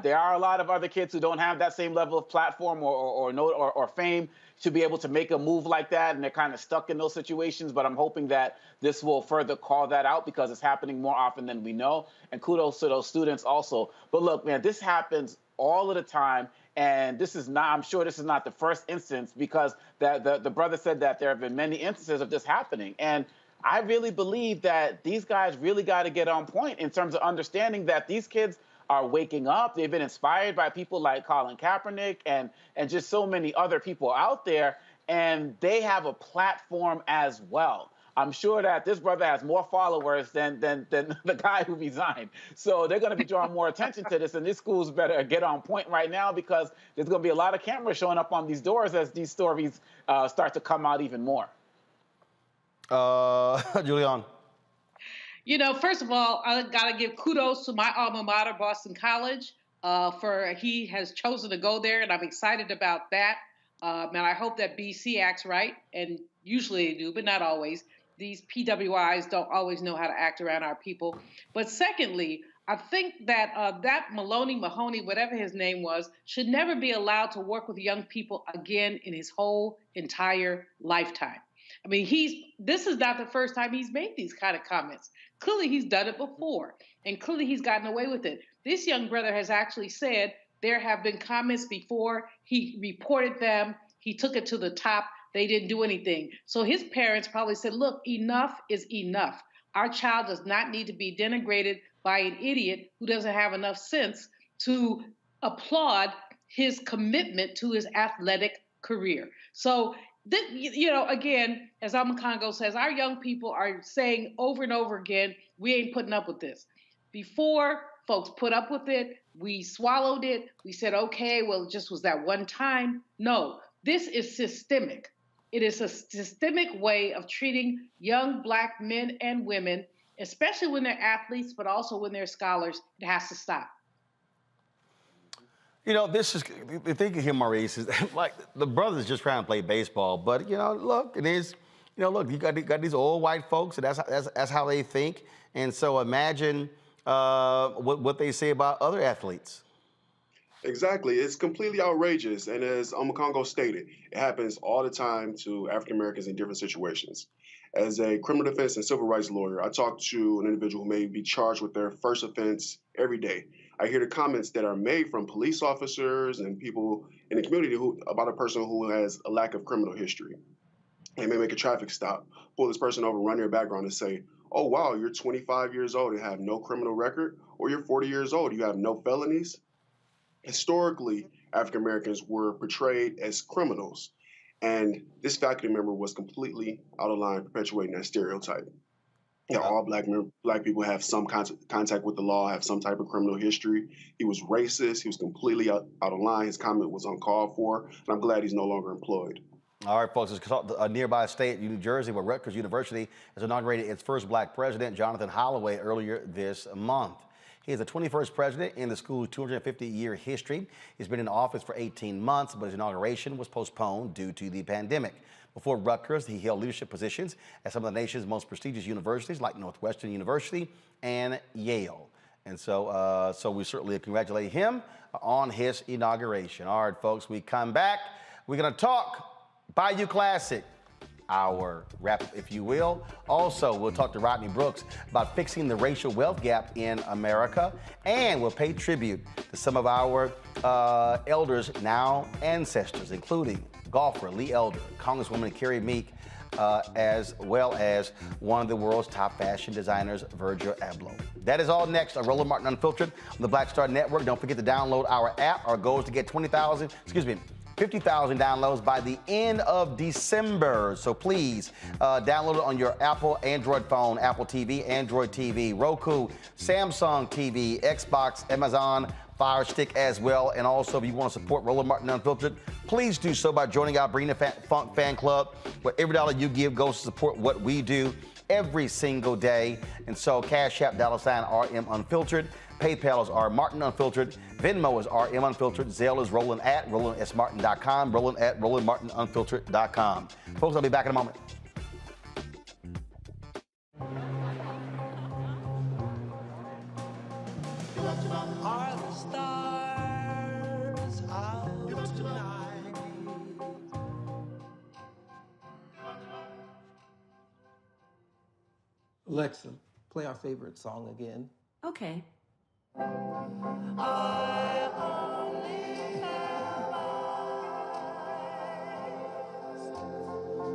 There are a lot of other kids who don't have that same level of platform or fame to be able to make a move like that, and they're kind of stuck in those situations. But I'm hoping that this will further call that out because it's happening more often than we know. And kudos to those students also. But look, man, this happens all of the time. And this is not, I'm sure this is not the first instance, because the brother said that there have been many instances of this happening. And I really believe that these guys really got to get on point in terms of understanding that these kids are waking up. They've been inspired by people like Colin Kaepernick and just so many other people out there, and they have a platform as well. I'm sure that this brother has more followers than the guy who resigned. So they're going to be drawing more attention to this, and these schools better get on point right now, because there's going to be a lot of cameras showing up on these doors as these stories start to come out even more. Julian. You know, first of all, I got to give kudos to my alma mater, Boston College, for he has chosen to go there, and I'm excited about that. And I hope that BC acts right, and usually they do, but not always. These PWIs don't always know how to act around our people. But secondly, I think that that Mahoney, whatever his name was, should never be allowed to work with young people again in his whole entire lifetime. I mean, this is not the first time he's made these kind of comments. Clearly, he's done it before, and clearly he's gotten away with it. This young brother has actually said there have been comments before. He reported them. He took it to the top. They didn't do anything. So his parents probably said, look, enough is enough. Our child does not need to be denigrated by an idiot who doesn't have enough sense to applaud his commitment to his athletic career. So, you know, again, as Congo says, our young people are saying over and over again, we ain't putting up with this. Before folks put up with it, we swallowed it. We said, okay, well, it just was that one time. No, this is systemic. It is a systemic way of treating young Black men and women, especially when they're athletes, but also when they're scholars. It has to stop. You know, this is the thing here, Maurice, is like the brother's just trying to play baseball, but you know, look, it is. You know, look, you got these old white folks, and that's how they think. And so imagine what they say about other athletes. Exactly. It's completely outrageous. And as Congo stated, it happens all the time to African Americans in different situations. As a criminal defense and civil rights lawyer, I talk to an individual who may be charged with their first offense every day. I hear the comments that are made from police officers and people in the community about a person who has a lack of criminal history. They may make a traffic stop, pull this person over, run their background, and say, oh, wow, you're 25 years old and have no criminal record, or you're 40 years old, you have no felonies. Historically, African Americans were portrayed as criminals, and this faculty member was completely out of line, perpetuating that stereotype. Yeah, all black people have some contact with the law, have some type of criminal history. He was racist. He was completely out of line. His comment was uncalled for, and I'm glad he's no longer employed. All right, folks, a nearby state, New Jersey, where Rutgers University has inaugurated its first Black president, Jonathan Holloway, earlier this month. He is the 21st president in the school's 250-year history. He's been in office for 18 months, but his inauguration was postponed due to the pandemic. Before Rutgers, he held leadership positions at some of the nation's most prestigious universities like Northwestern University and Yale. And so we certainly congratulate him on his inauguration. All right, folks, we come back. We're going to talk Bayou Classic, our wrap, if you will. Also, we'll talk to Rodney Brooks about fixing the racial wealth gap in America, and we'll pay tribute to some of our elders, now ancestors, including golfer Lee Elder, Congresswoman Carrie Meek, as well as one of the world's top fashion designers, Virgil Abloh. That is all next on Roland Martin Unfiltered on the Black Star Network. Don't forget to download our app. Our goal is to get 50,000 downloads by the end of December. So please download it on your Apple Android phone, Apple TV, Android TV, Roku, Samsung TV, Xbox, Amazon Fire Stick as well. And also, if you want to support Roland Martin Unfiltered, please do so by joining our Bring the Funk fan club, where every dollar you give goes to support what we do every single day. And so Cash App, $RM Unfiltered. PayPal is R Martin Unfiltered. Venmo is RM Unfiltered. Zelle is Roland at RolandSMartin.com. Roland at RolandMartinUnfiltered.com. Folks, I'll be back in a moment. Are the stars out tonight? Alexa, play our favorite song again. Okay. I only have eyes for you.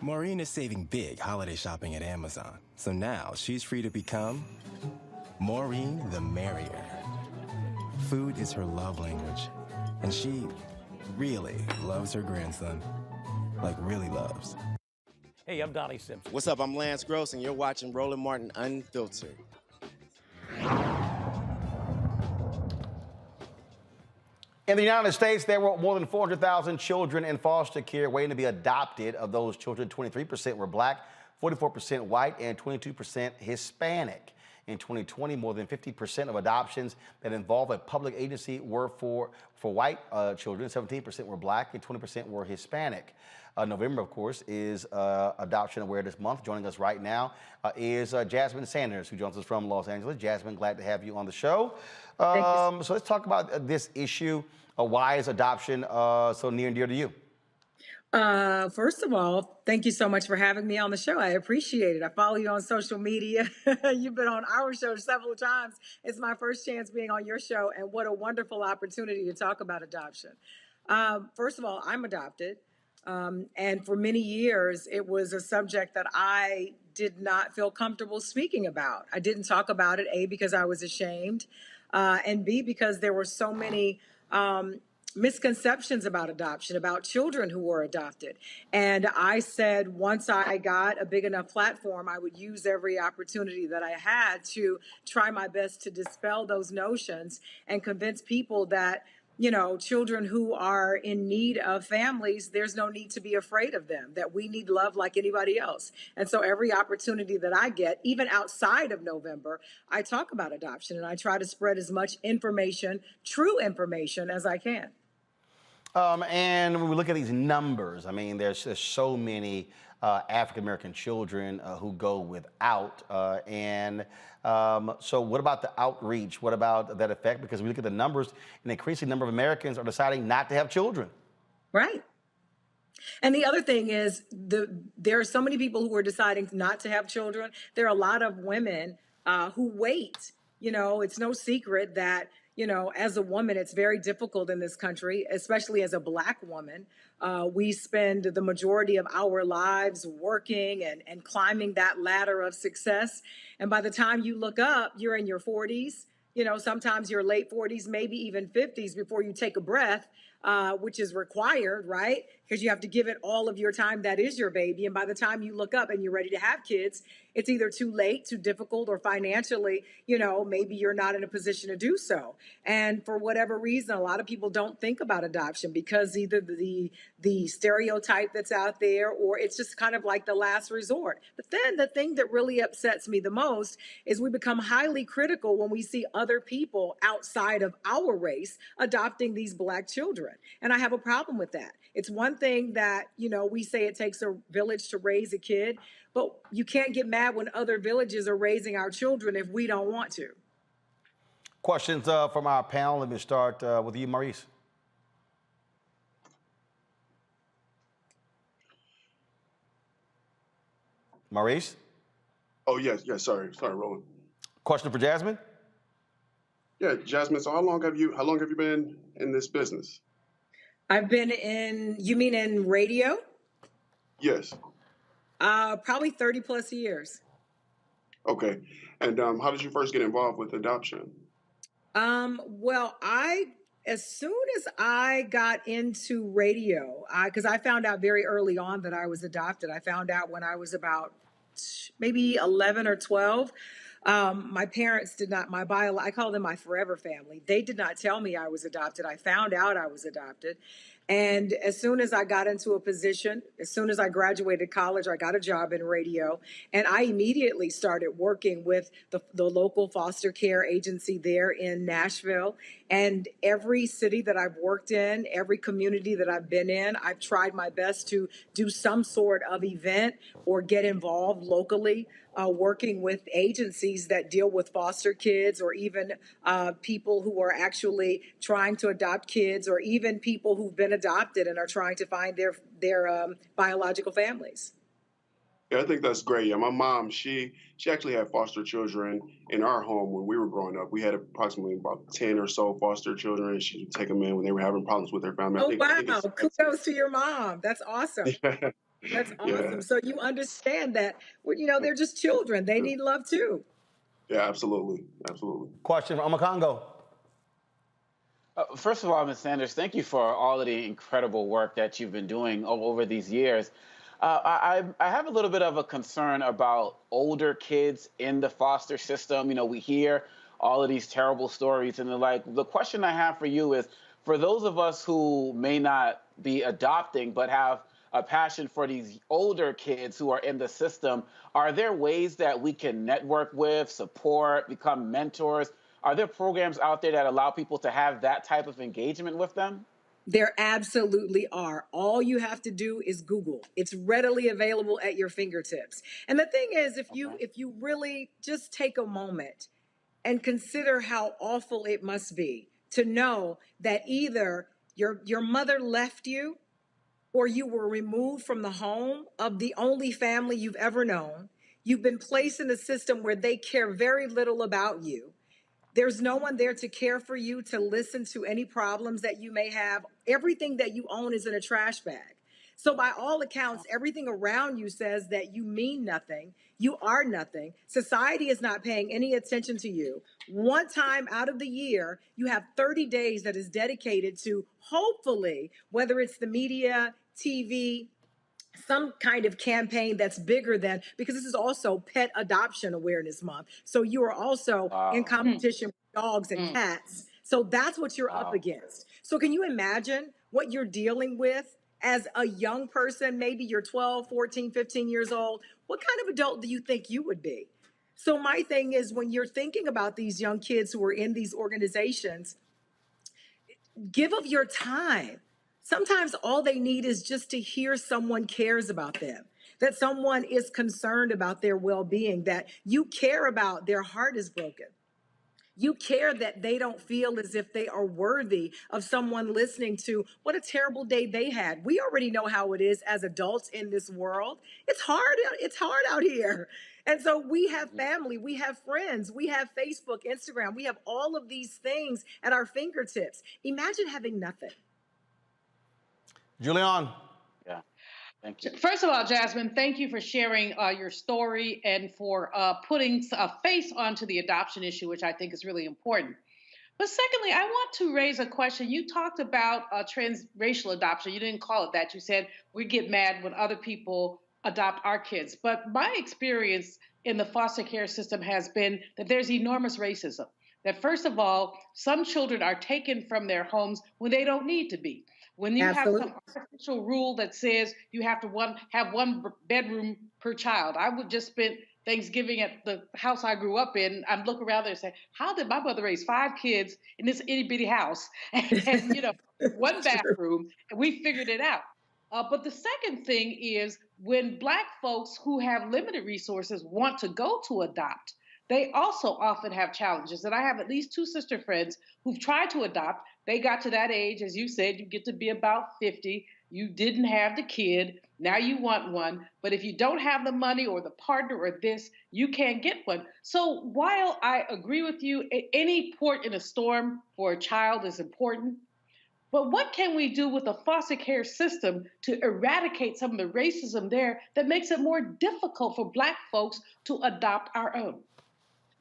Maureen is saving big holiday shopping at Amazon. So now she's free to become Maureen the Merrier. Food is her love language, and she really loves her grandson. Like, really loves. Hey, I'm Donnie Simpson. What's up? I'm Lance Gross, and you're watching Roland Martin Unfiltered. In the United States, there were more than 400,000 children in foster care waiting to be adopted. Of those children, 23% were black, 44% white, and 22% Hispanic. In 2020, more than 50% of adoptions that involve a public agency were for white children, 17% were black, and 20% were Hispanic. November, of course, is Adoption Awareness Month. Joining us right now is Jasmine Sanders, who joins us from Los Angeles. Jasmine, glad to have you on the show. So let's talk about this issue. Why is adoption so near and dear to you? First of all, thank you so much for having me on the show. I appreciate it. I follow you on social media. You've been on our show several times. It's my first chance being on your show, and what a wonderful opportunity to talk about adoption. First of all, I'm adopted. And for many years, it was a subject that I did not feel comfortable speaking about. I didn't talk about it, A, because I was ashamed, and B, because there were so many misconceptions about adoption, about children who were adopted. And I said, once I got a big enough platform, I would use every opportunity that I had to try my best to dispel those notions and convince people that, you know, children who are in need of families, there's no need to be afraid of them, that we need love like anybody else. And so every opportunity that I get, even outside of November, I talk about adoption and I try to spread as much information, true information, as I can. And when we look at these numbers, I mean, there's so many African-American children who go without. So what about the outreach? What about that effect? Because we look at the numbers, an increasing number of Americans are deciding not to have children. Right. And the other thing is, there are so many people who are deciding not to have children. There are a lot of women who wait. You know, it's no secret that, you know, as a woman, it's very difficult in this country, especially as a Black woman. We spend the majority of our lives working and climbing that ladder of success. And by the time you look up, you're in your 40s, you know, sometimes your late 40s, maybe even 50s before you take a breath. which is required, right? Because you have to give it all of your time. That is your baby. And by the time you look up and you're ready to have kids, it's either too late, too difficult, or financially, maybe you're not in a position to do so. And for whatever reason, a lot of people don't think about adoption because either the stereotype that's out there, or it's just kind of like the last resort. But then the thing that really upsets me the most is we become highly critical when we see other people outside of our race adopting these Black children. And I have a problem with that. It's one thing that, we say it takes a village to raise a kid, but you can't get mad when other villages are raising our children if we don't want to. Questions from our panel. Let me start with you, Maurice. Maurice? Oh, yes. Sorry, Roland. Question for Jasmine? Yeah, Jasmine, so how long have you been in this business? I've been you mean in radio? Yes. Probably 30 plus years. Okay. And how did you first get involved with adoption? Well, as soon as I got into radio, because I found out very early on that I was adopted. I found out when I was about maybe 11 or 12. My parents did not, I call them my forever family. They did not tell me I was adopted. I found out I was adopted. And as soon as I got into a position, as soon as I graduated college, I got a job in radio. And I immediately started working with the local foster care agency there in Nashville. And every city that I've worked in, every community that I've been in, I've tried my best to do some sort of event or get involved locally, working with agencies that deal with foster kids, or even people who are actually trying to adopt kids, or even people who've been adopted and are trying to find their biological families. Yeah, I think that's great. Yeah, my mom, she actually had foster children in our home when we were growing up. We had approximately about 10 or so foster children, and she would take them in when they were having problems with their family. Oh, wow. Kudos to your mom. That's awesome. Yeah. That's awesome. Yeah. So you understand that, they're just children. They need love too. Yeah, absolutely. Question from Congo. First of all, Ms. Sanders, thank you for all of the incredible work that you've been doing over these years. I have a little bit of a concern about older kids in the foster system. We hear all of these terrible stories, and the question I have for you is, for those of us who may not be adopting but have a passion for these older kids who are in the system, are there ways that we can network with, support, become mentors? Are there programs out there that allow people to have that type of engagement with them? There absolutely are. All you have to do is Google. It's readily available at your fingertips. And the thing is, if you really just take a moment and consider how awful it must be to know that either your mother left you, or you were removed from the home of the only family you've ever known. You've been placed in a system where they care very little about you. There's no one there to care for you, to listen to any problems that you may have. Everything that you own is in a trash bag. So by all accounts, everything around you says that you mean nothing. You are nothing. Society is not paying any attention to you. One time out of the year, you have 30 days that is dedicated to, hopefully, whether it's the media, TV, some kind of campaign that's bigger than, because this is also Pet Adoption Awareness Month. So you are also in competition with dogs and cats. So that's what you're up against. So can you imagine what you're dealing with as a young person? Maybe you're 12, 14, 15 years old. What kind of adult do you think you would be? So my thing is, when you're thinking about these young kids who are in these organizations, give of your time. Sometimes all they need is just to hear someone cares about them, that someone is concerned about their well-being, that you care about their heart is broken. You care that they don't feel as if they are worthy of someone listening to what a terrible day they had. We already know how it is as adults in this world. It's hard out here. And so we have family, we have friends, we have Facebook, Instagram, we have all of these things at our fingertips. Imagine having nothing. Julian. Yeah. Thank you. First of all, Jasmine, thank you for sharing your story and for putting a face onto the adoption issue, which I think is really important. But secondly, I want to raise a question. You talked about transracial adoption. You didn't call it that. You said we get mad when other people adopt our kids. But my experience in the foster care system has been that there's enormous racism. That first of all, some children are taken from their homes when they don't need to be. When you have Absolutely. some artificial rule that says you have to have one bedroom per child. I would just spend Thanksgiving at the house I grew up in. I'm looking around there and say, how did my mother raise 5 kids in this itty bitty house and one bathroom? And we figured it out. But the second thing is when Black folks who have limited resources want to go to adopt, they also often have challenges. And I have at least 2 sister friends who've tried to adopt. They got to that age, as you said, you get to be about 50. You didn't have the kid. Now you want one. But if you don't have the money or the partner or this, you can't get one. So while I agree with you, any port in a storm for a child is important. But what can we do with the foster care system to eradicate some of the racism there that makes it more difficult for Black folks to adopt our own?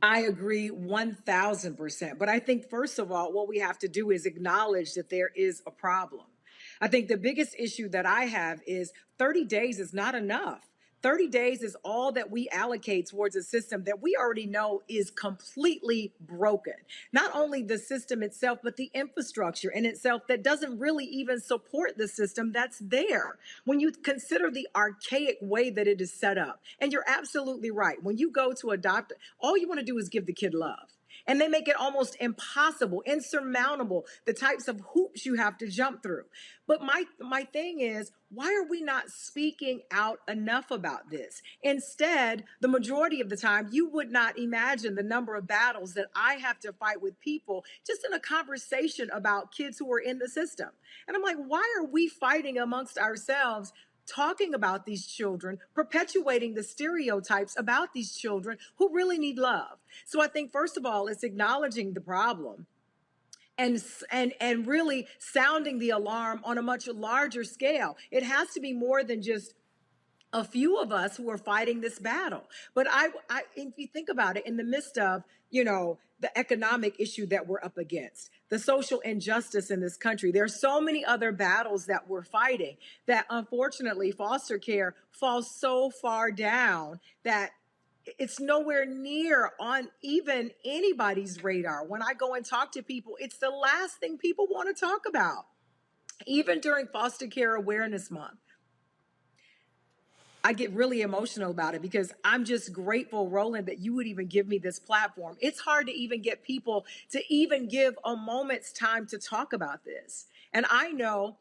I agree 1000%. But I think, first of all, what we have to do is acknowledge that there is a problem. I think the biggest issue that I have is 30 days is not enough. 30 days is all that we allocate towards a system that we already know is completely broken. Not only the system itself, but the infrastructure in itself that doesn't really even support the system that's there. When you consider the archaic way that it is set up, and you're absolutely right. When you go to adopt, all you want to do is give the kid love. And they make it almost impossible, insurmountable, the types of hoops you have to jump through. But my thing is, why are we not speaking out enough about this? Instead, the majority of the time, you would not imagine the number of battles that I have to fight with people just in a conversation about kids who are in the system. And I'm like, why are we fighting amongst ourselves, talking about these children, perpetuating the stereotypes about these children who really need love? So I think, first of all, it's acknowledging the problem and really sounding the alarm on a much larger scale. It has to be more than just a few of us who are fighting this battle. But if you think about it, in the midst of, the economic issue that we're up against, the social injustice in this country, there are so many other battles that we're fighting that unfortunately foster care falls so far down that it's nowhere near on even anybody's radar. When I go and talk to people, it's the last thing people want to talk about. Even during Foster Care Awareness Month, I get really emotional about it because I'm just grateful, Roland, that you would even give me this platform. It's hard to even get people to even give a moment's time to talk about this. And I know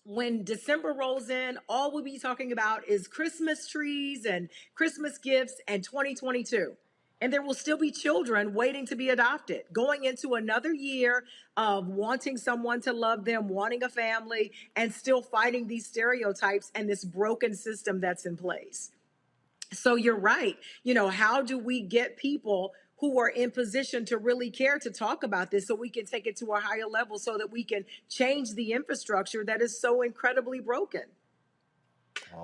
when December rolls in, all we'll be talking about is Christmas trees and Christmas gifts and 2022. And there will still be children waiting to be adopted, going into another year of wanting someone to love them, wanting a family, and still fighting these stereotypes and this broken system that's in place. So you're right. How do we get people who are in position to really care to talk about this so we can take it to a higher level so that we can change the infrastructure that is so incredibly broken?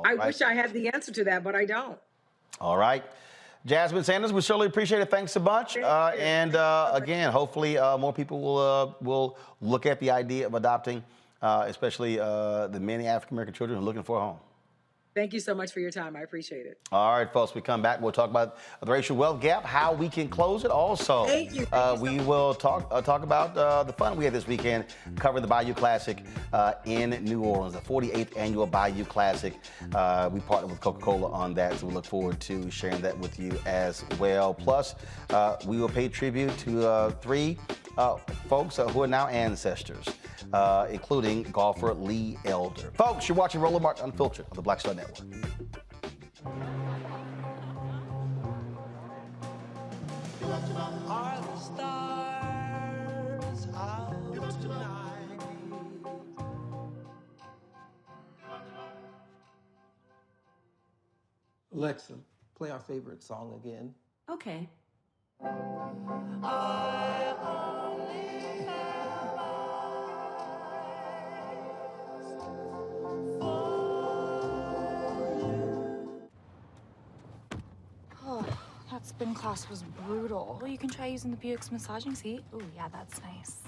I wish I had the answer to that, but I don't. All right. Jasmine Sanders, we certainly appreciate it. Thanks so much. Again, hopefully more people will look at the idea of adopting, especially the many African-American children who are looking for a home. Thank you so much for your time. I appreciate it. All right, folks, we come back. We'll talk about the racial wealth gap, how we can close it. Also, Thank you. We will talk about the fun we had this weekend, covering the Bayou Classic in New Orleans, the 48th annual Bayou Classic. We partnered with Coca-Cola on that, so we look forward to sharing that with you as well. Plus, we will pay tribute to 3 folks who are now ancestors, including golfer Lee Elder. Folks, you're watching Roland Martin Unfiltered on the Black Star Network. Are the stars out tonight? Alexa, play our favorite song again. Okay. I only have eyes for you. Oh, that's spin class was brutal. Well, you can try using the Buick's massaging seat. Ooh, yeah, that's nice.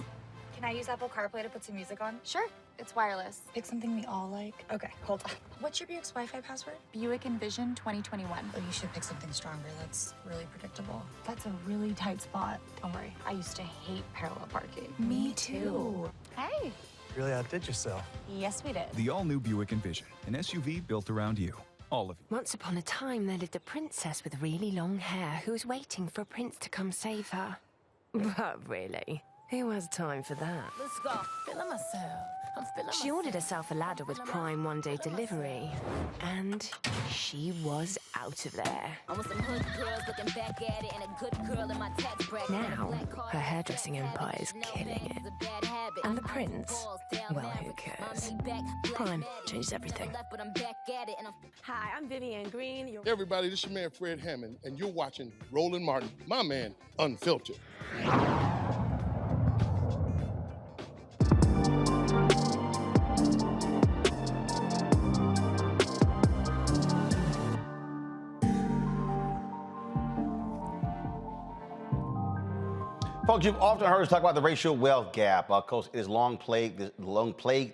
Can I use Apple CarPlay to put some music on? Sure, it's wireless. Pick something we all like. Okay, hold on. What's your Buick's Wi-Fi password? Buick Envision 2021. Oh, you should pick something stronger. That's really predictable. That's a really tight spot. Don't worry, I used to hate parallel parking. Me too. Hey. Really outdid yourself. Yes, we did. The all-new Buick Envision, an SUV built around you. All of you. Once upon a time, there lived a princess with really long hair who was waiting for a prince to come save her. But really, who has time for that? Let's go. Feeling myself. I'm feeling She ordered herself a ladder with Prime one-day delivery, and she was out of there. I want some hood girls looking back at it and a good girl in my tax bracket. Now, her hairdressing empire is killing it. And the prince, well, who cares? Prime changes everything. Hi, I'm Vivian Green. Hey everybody, this is your man Fred Hammond, and you're watching Roland Martin, my man, Unfiltered. Folks, you've often heard us talk about the racial wealth gap. Of course, it has long plagued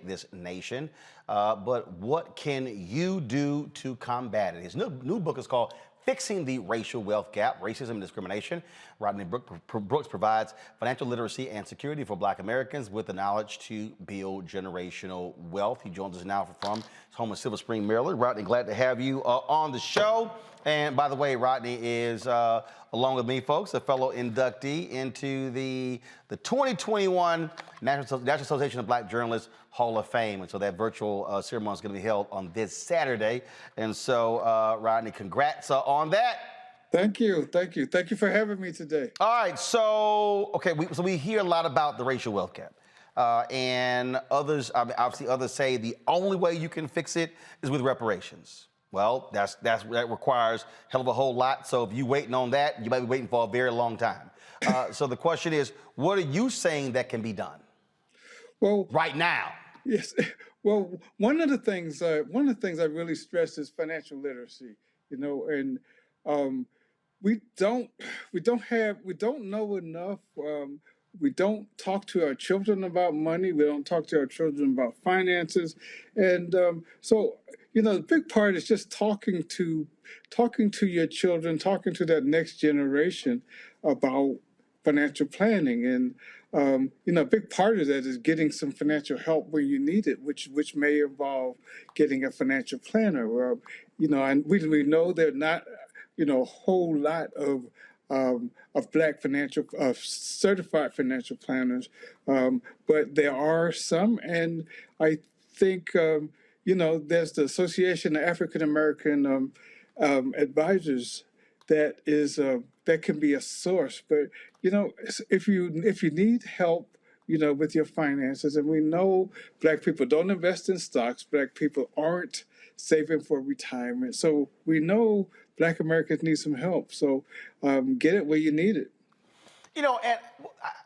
this nation. But what can you do to combat it? His new book is called Fixing the Racial Wealth Gap, Racism and Discrimination. Rodney Brooks provides financial literacy and security for Black Americans with the knowledge to build generational wealth. He joins us now from his home in Silver Spring, Maryland. Rodney, glad to have you on the show. And by the way, Rodney is, along with me, folks, a fellow inductee into the 2021 National Association of Black Journalists Hall of Fame. And so that virtual ceremony is going to be held on this Saturday. And so, Rodney, congrats on that. Thank you. Thank you. Thank you for having me today. All right. So, okay, we hear a lot about the racial wealth gap. And others, obviously others say the only way you can fix it is with reparations. Well, that requires hell of a whole lot. So if you're waiting on that, you might be waiting for a very long time. So the question is, what are you saying that can be done? Well, right now. Yes. Well, one of the things I really stress is financial literacy. You know, and we don't know enough. We don't talk to our children about money. We don't talk to our children about finances, and so. You know, the big part is just talking to your children, talking to that next generation about financial planning. And, you know, a big part of that is getting some financial help where you need it, which may involve getting a financial planner. You know, and we know there are not, you know, a whole lot of Black certified financial planners, but there are some, and I think, you know, there's the Association of African American Advisors that can be a source. But you know, if you need help, you know, with your finances, and we know Black people don't invest in stocks, Black people aren't saving for retirement, so we know Black Americans need some help. So get it where you need it. You know, and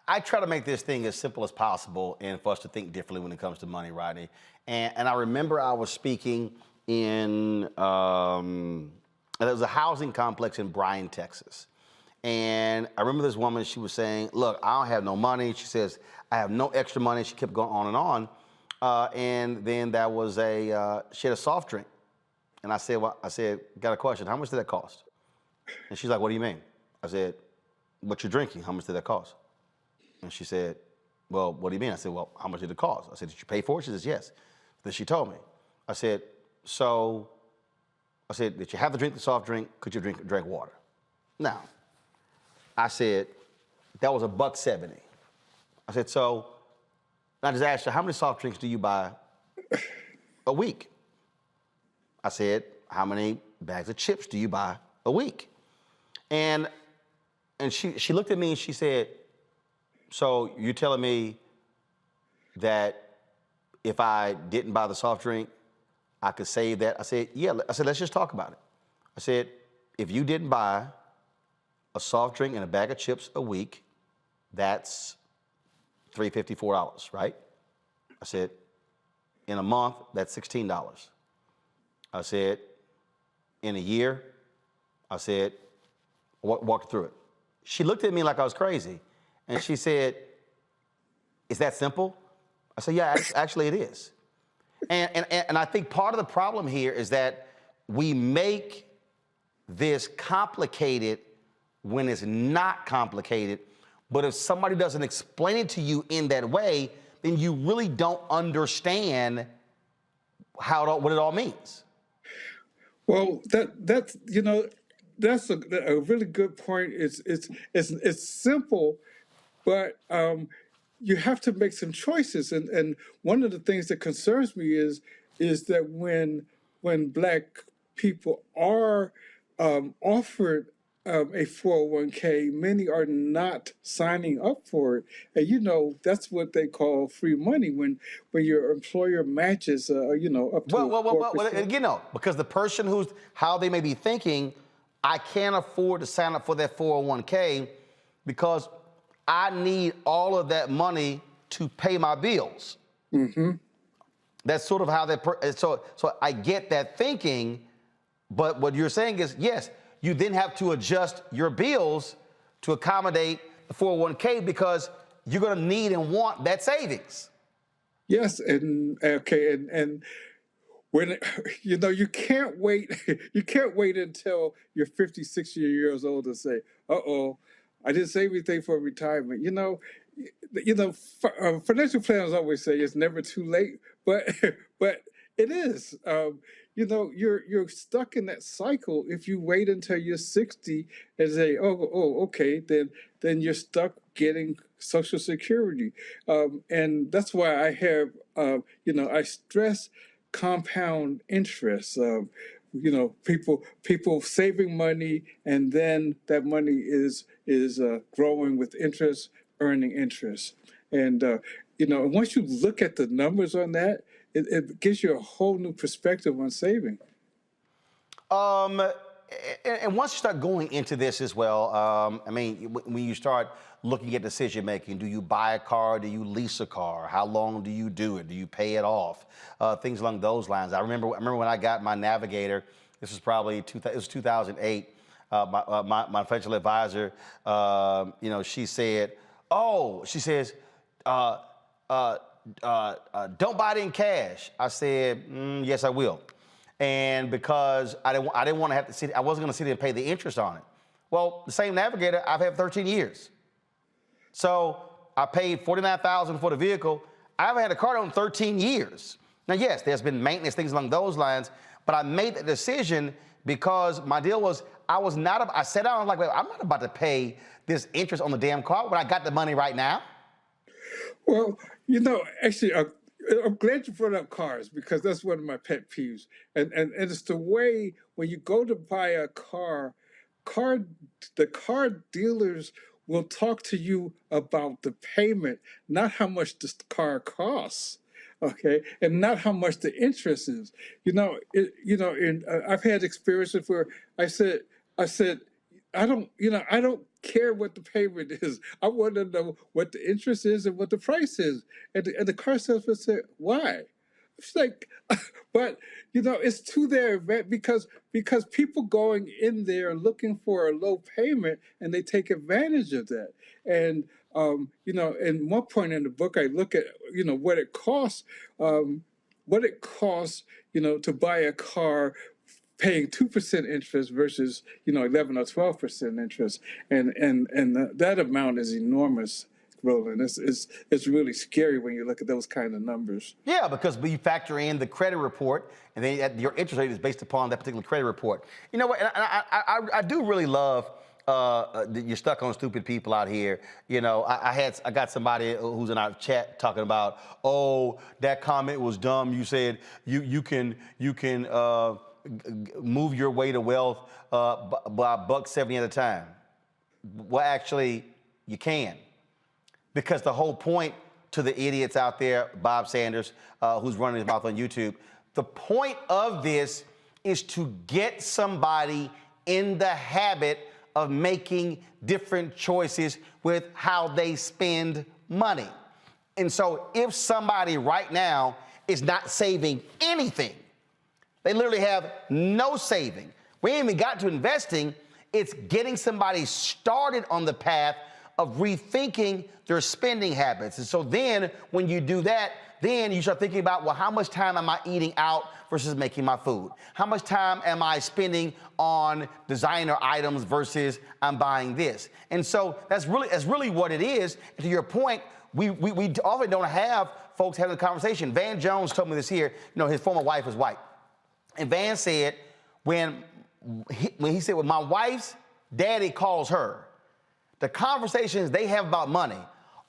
I try to make this thing as simple as possible and for us to think differently when it comes to money, Rodney. And I remember I was speaking in, there was a housing complex in Bryan, Texas. And I remember this woman, she was saying, look, I don't have no money. She says, I have no extra money. She kept going on and on. And then there was she had a soft drink. And I said, got a question. How much did that cost? And she's like, what do you mean? I said, what you're drinking, how much did that cost? And she said, well, what do you mean? I said, well, how much did it cost? I said, did you pay for it? She says, yes. Then she told me. I said, did you have to drink the soft drink? Could you drink water? Now, I said, that was $1.70. I said, so, I just asked her, how many soft drinks do you buy a week? I said, how many bags of chips do you buy a week? And she looked at me and she said, so you're telling me that if I didn't buy the soft drink, I could save that? I said, yeah. I said, let's just talk about it. I said, if you didn't buy a soft drink and a bag of chips a week, that's $3.50, $4, right? I said, in a month, that's $16. I said, in a year, I said, walked through it. She looked at me like I was crazy, and she said, "Is that simple?" I said, "Yeah, actually it is." And I think part of the problem here is that we make this complicated when it's not complicated. But if somebody doesn't explain it to you in that way, then you really don't understand what it all means. Well, that's that's a really good point. It's simple, but you have to make some choices. And one of the things that concerns me is that when Black people are offered a 401k, many are not signing up for it. And that's what they call free money when your employer matches up to 4%. Because the person how they may be thinking, I can't afford to sign up for that 401k because I need all of that money to pay my bills. Mm-hmm. That's sort of how so I get that thinking, but what you're saying is, yes, you then have to adjust your bills to accommodate the 401k because you're going to need and want that savings. Yes, and when you can't wait until you're 50, 60 years old to say, "Uh-oh, I didn't save anything for retirement." Financial planners always say it's never too late, but it is. You're stuck in that cycle if you wait until you're 60 and say, okay, then you're stuck getting Social Security. And that's why I have, I stress compound interest. People saving money, and then that money is growing with interest, earning interest. And once you look at the numbers on that, it gives you a whole new perspective on saving. And once you start going into this as well, when you start looking at decision making, do you buy a car? Do you lease a car? How long do you do it? Do you pay it off? Things along those lines. I remember when I got my Navigator. This was probably 2008. My financial advisor, she said, don't buy it in cash. I said, yes, I will. And because I didn't want to have to sit, I wasn't going to sit there and pay the interest on it. Well, the same Navigator I've had 13 years. So I paid $49,000 for the vehicle. I haven't had a car on 13 years. Now, yes, there's been maintenance, things along those lines, but I made the decision because my deal was, I sat down, I was like, wait, I'm not about to pay this interest on the damn car when I got the money right now. Well, actually, I'm glad you brought up cars because that's one of my pet peeves. And it's the way when you go to buy a car, the car dealers will talk to you about the payment, not how much the car costs, okay, and not how much the interest is. I've had experiences where I said, I don't care what the payment is. I want to know what the interest is and what the price is. And the car salesman said, why? It's like, but it's to their event because people going in there looking for a low payment and they take advantage of that. And in one point in the book, I look at what it costs, to buy a car paying 2% interest versus 11 or 12% interest, and that amount is enormous, Roland. It's really scary when you look at those kind of numbers. Yeah, because we factor in the credit report, and then your interest rate is based upon that particular credit report. You know what? And I do really love. You're stuck on stupid people out here. I got somebody who's in our chat talking about, oh, that comment was dumb. You said you can move your way to wealth by $1.70 at a time. Well, actually, you can. Because the whole point to the idiots out there, Bob Sanders, who's running his mouth on YouTube, the point of this is to get somebody in the habit of making different choices with how they spend money. And so if somebody right now is not saving anything, they literally have no saving. We ain't even got to investing. It's getting somebody started on the path of rethinking their spending habits. And so then when you do that, then you start thinking about, well, how much time am I eating out versus making my food? How much time am I spending on designer items versus I'm buying this? And so that's really what it is. And to your point, we often don't have folks having a conversation. Van Jones told me this here. You know, his former wife is white. And Van said, when he said, when my wife's daddy calls her, the conversations they have about money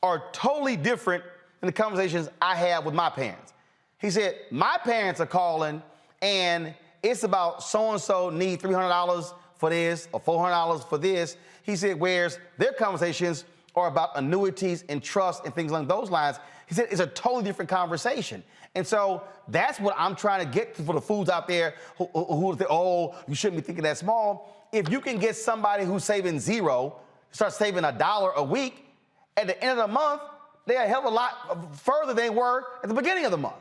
are totally different than the conversations I have with my parents. He said, my parents are calling and it's about so-and-so need $300 for this or $400 for this. He said, whereas their conversations are about annuities and trust and things along those lines. He said, it's a totally different conversation. And so that's what I'm trying to get to for the foods out there who think, oh, you shouldn't be thinking that small. If you can get somebody who's saving zero, start saving $1 a week, at the end of the month, they're a hell of a lot further than they were at the beginning of the month.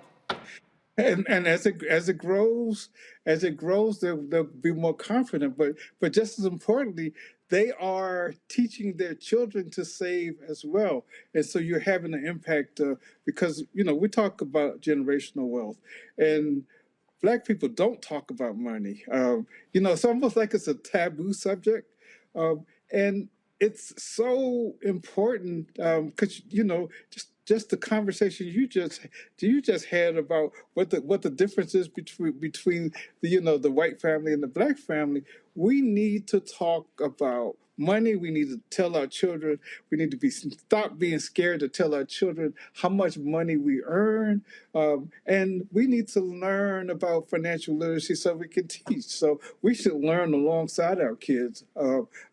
And as it grows, they'll be more confident. But just as importantly, they are teaching their children to save as well. And so you're having an impact because, you know, we talk about generational wealth, and Black people don't talk about money. You know, it's almost like it's a taboo subject. And it's so important because, you know, just the conversation you just had about what the difference is between the, you know, the white family and the Black family. We need to talk about money. We need to tell our children. We need to stop being scared to tell our children how much money we earn, and we need to learn about financial literacy so we can teach. So we should learn alongside our kids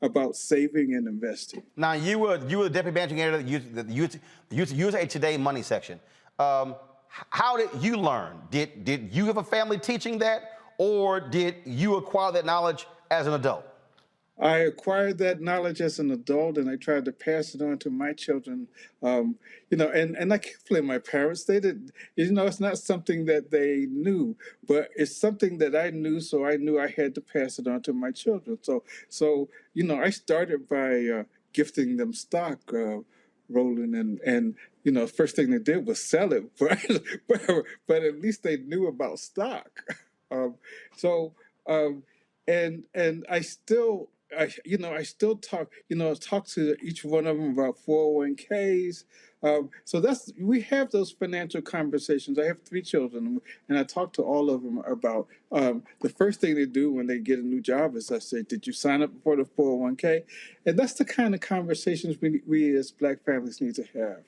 about saving and investing. Now, you were the deputy managing editor of the USA Today Money section. How did you learn? Did you have a family teaching that, or did you acquire that knowledge as an adult? I acquired that knowledge as an adult, and I tried to pass it on to my children. You know, and I can't blame my parents. They did, you know, it's not something that they knew, but it's something that I knew, so I knew I had to pass it on to my children. So you know, I started by gifting them stock, Roland, and you know, first thing they did was sell it, but at least they knew about stock. And I still talk to each one of them about 401ks. So we have those financial conversations. I have 3 children, and I talk to all of them about the first thing they do when they get a new job is I say, did you sign up for the 401k? And that's the kind of conversations we as Black families need to have.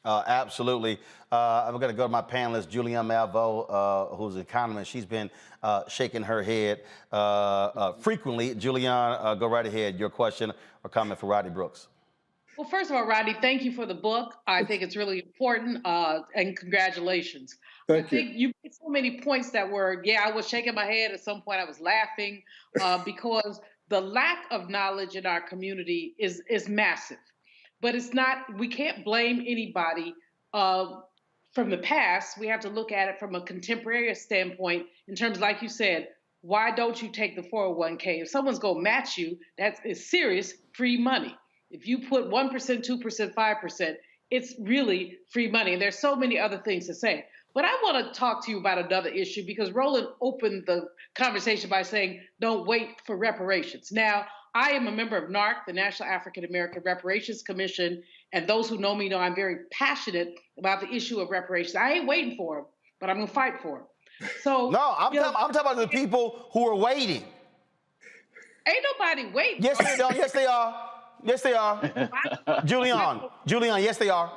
Absolutely. I'm going to go to my panelist, Julianne Malveaux, who's an economist. She's been shaking her head frequently. Julianne, go right ahead. Your question or comment for Rodney Brooks. Well, first of all, Rodney, thank you for the book. I think it's really important, and congratulations. Thank you. I think you made so many points that were, I was shaking my head. At some point I was laughing because the lack of knowledge in our community is massive. But it's not, we can't blame anybody from the past. We have to look at it from a contemporary standpoint in terms, like you said, why don't you take the 401k? If someone's going to match you, it's serious free money. If you put 1%, 2%, 5%, it's really free money. And there's so many other things to say. But I want to talk to you about another issue because Roland opened the conversation by saying, don't wait for reparations. Now, I am a member of NARC, the National African American Reparations Commission, and those who know me know I'm very passionate about the issue of reparations. I ain't waiting for them, but I'm going to fight for them. So no, I'm talking about the people who are waiting. Ain't nobody waiting. Yes, they don't. Yes, they are. Yes, they are. Julianne, yes, they are.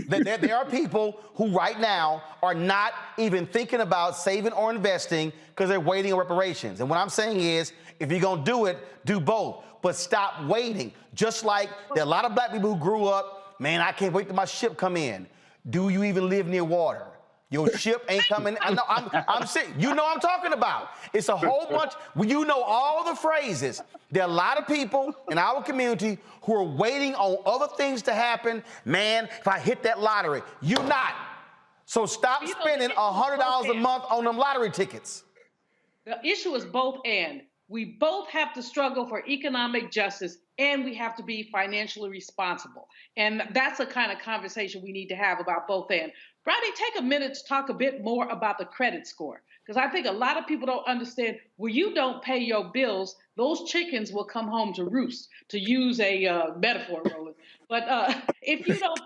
There are people who right now are not even thinking about saving or investing because they're waiting on reparations. And what I'm saying is, if you're going to do it, do both. But stop waiting. Just like there are a lot of Black people who grew up, man, I can't wait till my ship come in. Do you even live near water? Your ship ain't coming. I'm sick. You know what I'm talking about. It's a whole bunch. You know all the phrases. There are a lot of people in our community who are waiting on other things to happen. Man, if I hit that lottery, you're not. So stop spending $100 a month on them lottery tickets. The issue is both and. We both have to struggle for economic justice, and we have to be financially responsible. And that's the kind of conversation we need to have about both ends. Rodney, take a minute to talk a bit more about the credit score, because I think a lot of people don't understand, when you don't pay your bills, those chickens will come home to roost, to use a metaphor, Roland. But if you don't,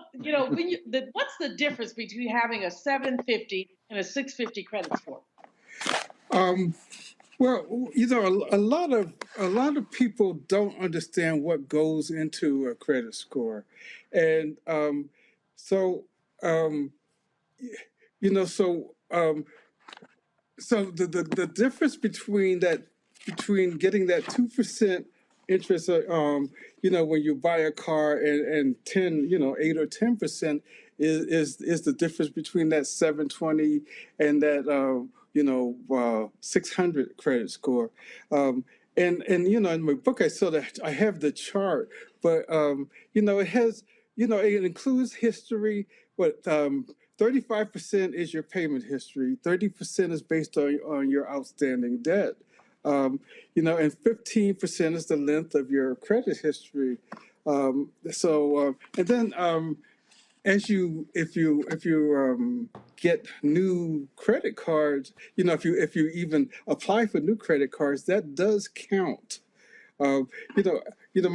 what's the difference between having a 750 and a 650 credit score? Well, a lot of people don't understand what goes into a credit score, and so um, so the difference between getting that 2% interest, when you buy a car and 8 or 10% is the difference between that 720 and that 600 credit score. And in my book I saw that I have the chart, but it has it includes history, but 35% is your payment history, 30% is based on your outstanding debt, and 15% is the length of your credit history. And then if you get new credit cards, if you even apply for new credit cards, that does count. My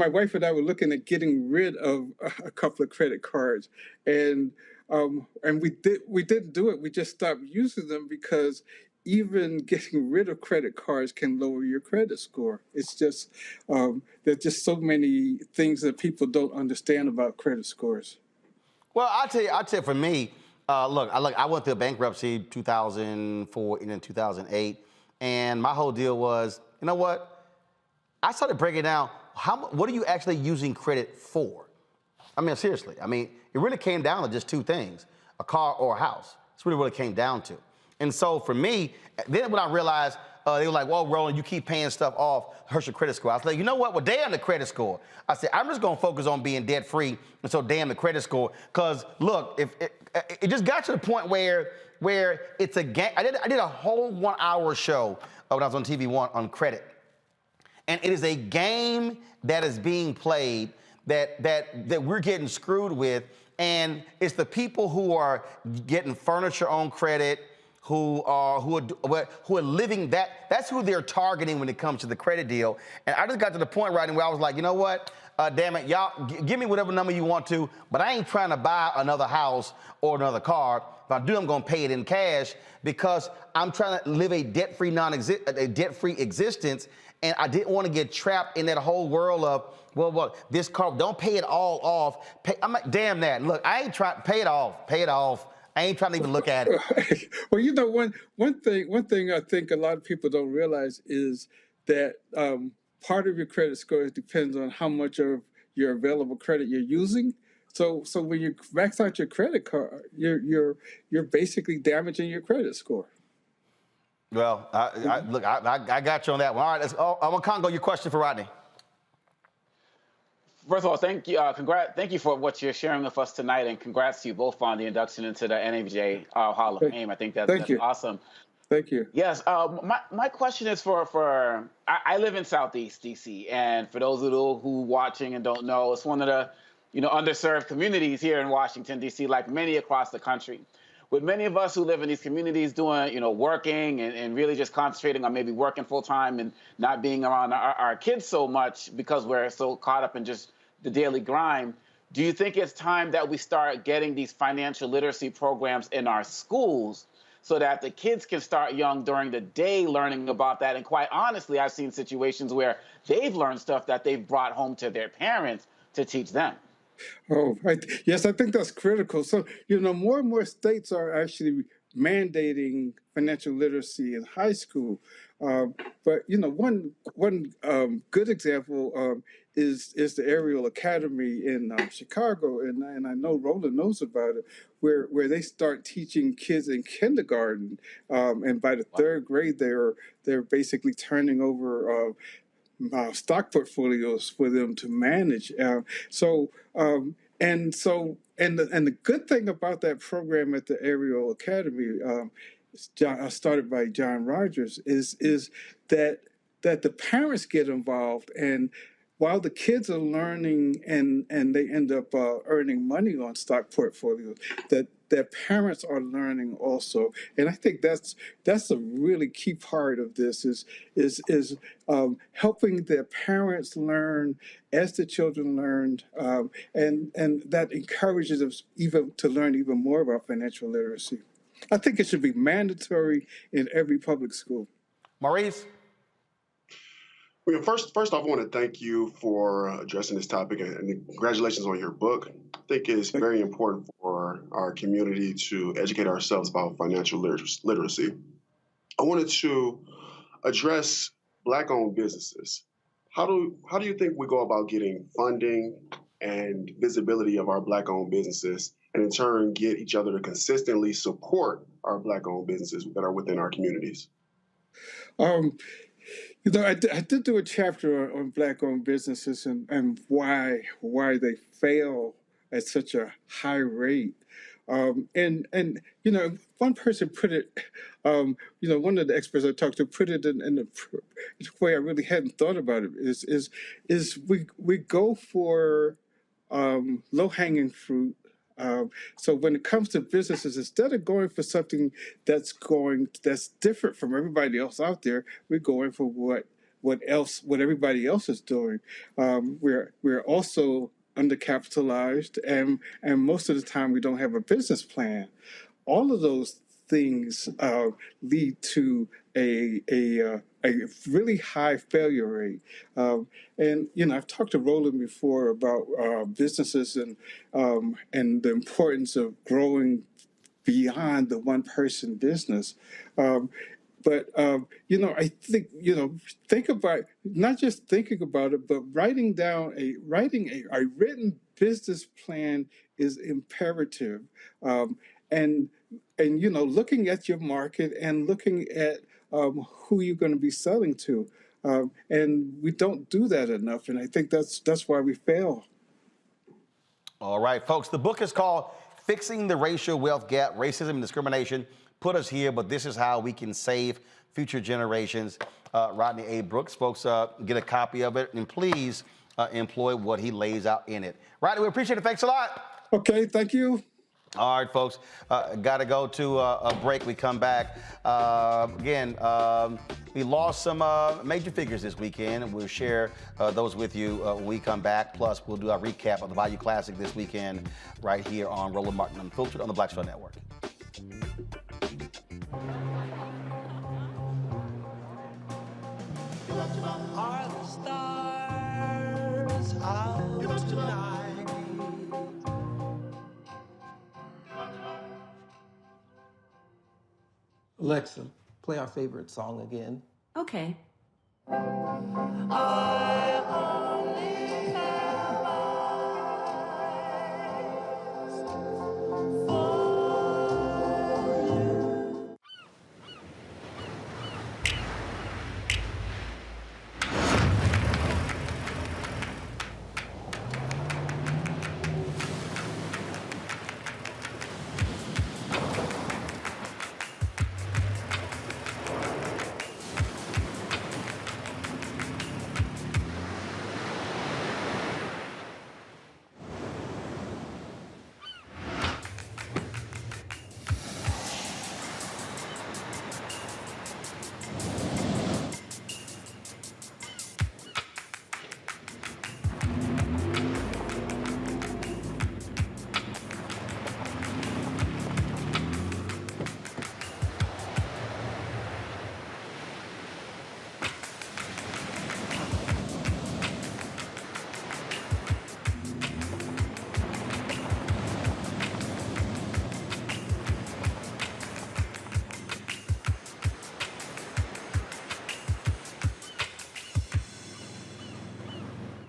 wife and I were looking at getting rid of a couple of credit cards, and we didn't do it. We just stopped using them because even getting rid of credit cards can lower your credit score. It's just there's just so many things that people don't understand about credit scores. Well, I'll tell you for me, I went through bankruptcy 2004 and then 2008, and my whole deal was, you know what? I started breaking down, what are you actually using credit for? I mean, seriously. I mean, it really came down to just two things, a car or a house. That's really what it came down to. And so for me, then when I realized, they were like, well, Roland, you keep paying stuff off, hurts your credit score. I was like, you know what? Well, damn the credit score. I said, I'm just going to focus on being debt free, and so damn the credit score. Because look, if it just got to the point where it's a game. I did a whole 1 hour show when I was on TV One on credit. And it is a game that is being played that we're getting screwed with. And it's the people who are getting furniture on credit, who are living that. That's who they're targeting when it comes to the credit deal. And I just got to the point right where I was like, you know what? Damn it, y'all, give me whatever number you want to, but I ain't trying to buy another house or another car. If I do, I'm going to pay it in cash because I'm trying to live a debt-free existence. And I didn't want to get trapped in that whole world of, well, this car, don't pay it all off. I'm like, damn that. Look, I ain't trying to pay it off. I ain't trying to even look at it. Well, one thing I think a lot of people don't realize is that part of your credit score depends on how much of your available credit you're using. So when you max out your credit card, you're basically damaging your credit score. Well, I got you on that one. All right, I'm on Congo. Your question for Rodney. First of all, thank you. Thank you for what you're sharing with us tonight, and congrats to you both on the induction into the NABJ Hall of Fame. I think that's awesome. Thank you. Yes. My question is for I live in Southeast DC, and for those who watching and don't know, it's one of the underserved communities here in Washington DC, like many across the country. With many of us who live in these communities doing, working and really just concentrating on maybe working full time and not being around our kids so much because we're so caught up in just the daily grind, do you think it's time that we start getting these financial literacy programs in our schools so that the kids can start young during the day learning about that? And quite honestly, I've seen situations where they've learned stuff that they've brought home to their parents to teach them. Oh, yes, I think that's critical. So, more and more states are actually mandating financial literacy in high school. But, one good example is the Ariel Academy in Chicago, and I know Roland knows about it, where they start teaching kids in kindergarten, and by the third grade, they're basically turning over stock portfolios for them to manage. And the good thing about that program at the Ariel Academy, started by John Rogers, is that that the parents get involved, and while the kids are learning and they end up earning money on stock portfolios, that their parents are learning also. And I think that's a really key part of this is helping their parents learn as the children learn, and that encourages them even to learn even more about financial literacy. I think it should be mandatory in every public school. Maurice? Well, first off, I want to thank you for addressing this topic, and congratulations on your book. I think it's very important for our community to educate ourselves about financial literacy. I wanted to address Black-owned businesses. How do you think we go about getting funding and visibility of our Black-owned businesses, and in turn get each other to consistently support our Black-owned businesses that are within our communities? You know, I did do a chapter on Black-owned businesses and why they fail at such a high rate. And you know, one person put it, you know, one of the experts I talked to put it in a way I really hadn't thought about it. Is we go for low-hanging fruit. So when it comes to businesses, instead of going for something that's different from everybody else out there, we're going for what everybody else is doing. We're also undercapitalized, and most of the time we don't have a business plan. All of those things lead to a really high failure rate. And you know, I've talked to Roland before about businesses and the importance of growing beyond the one-person business. But you know, I think, you know, think about not just thinking about it, but writing a written business plan is imperative. And you know, looking at your market and looking at who you're going to be selling to, and we don't do that enough. And I think that's why we fail. All right, folks. The book is called "Fixing the Racial Wealth Gap: Racism and Discrimination Put Us Here, but This Is How We Can Save Future Generations." Rodney A. Brooks. Folks, get a copy of it, and please employ what he lays out in it. Rodney, we appreciate it. Thanks a lot. Okay, thank you. All right, folks, got to go to a break. We come back. Again, we lost some major figures this weekend. We'll share those with you when we come back. Plus, we'll do our recap of the Value Classic this weekend right here on Roland Martin Unfiltered on the Black Star Network. Are the stars out tonight? Alexa, play our favorite song again. Okay. I only have eyes for you.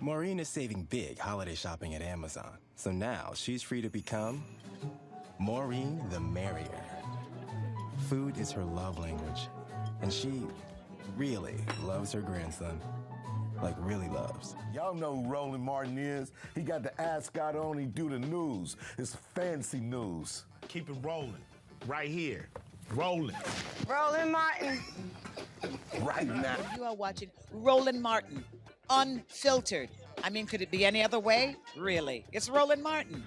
Maureen is saving big holiday shopping at Amazon. So now she's free to become Maureen the Merrier. Food is her love language, and she really loves her grandson. Like, really loves. Y'all know who Roland Martin is. He got the ascot on, he do the news. It's fancy news. Keep it rolling. Right here. Rolling. Roland Martin. right now. You are watching Roland Martin, Unfiltered. I mean, could it be any other way? Really? It's Roland Martin.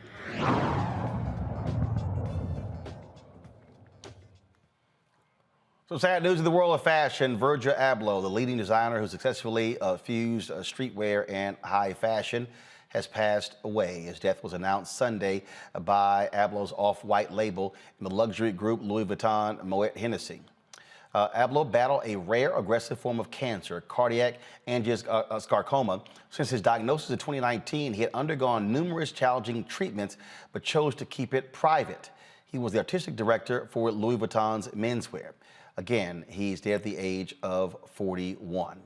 So sad news in the world of fashion. Virgil Abloh, the leading designer who successfully fused streetwear and high fashion, has passed away. His death was announced Sunday by Abloh's off-white label and the luxury group Louis Vuitton Moet Hennessy. Abloh battled a rare aggressive form of cancer, cardiac angiosarcoma. Since his diagnosis in 2019, he had undergone numerous challenging treatments, but chose to keep it private. He was the artistic director for Louis Vuitton's menswear. Again, he's dead at the age of 41.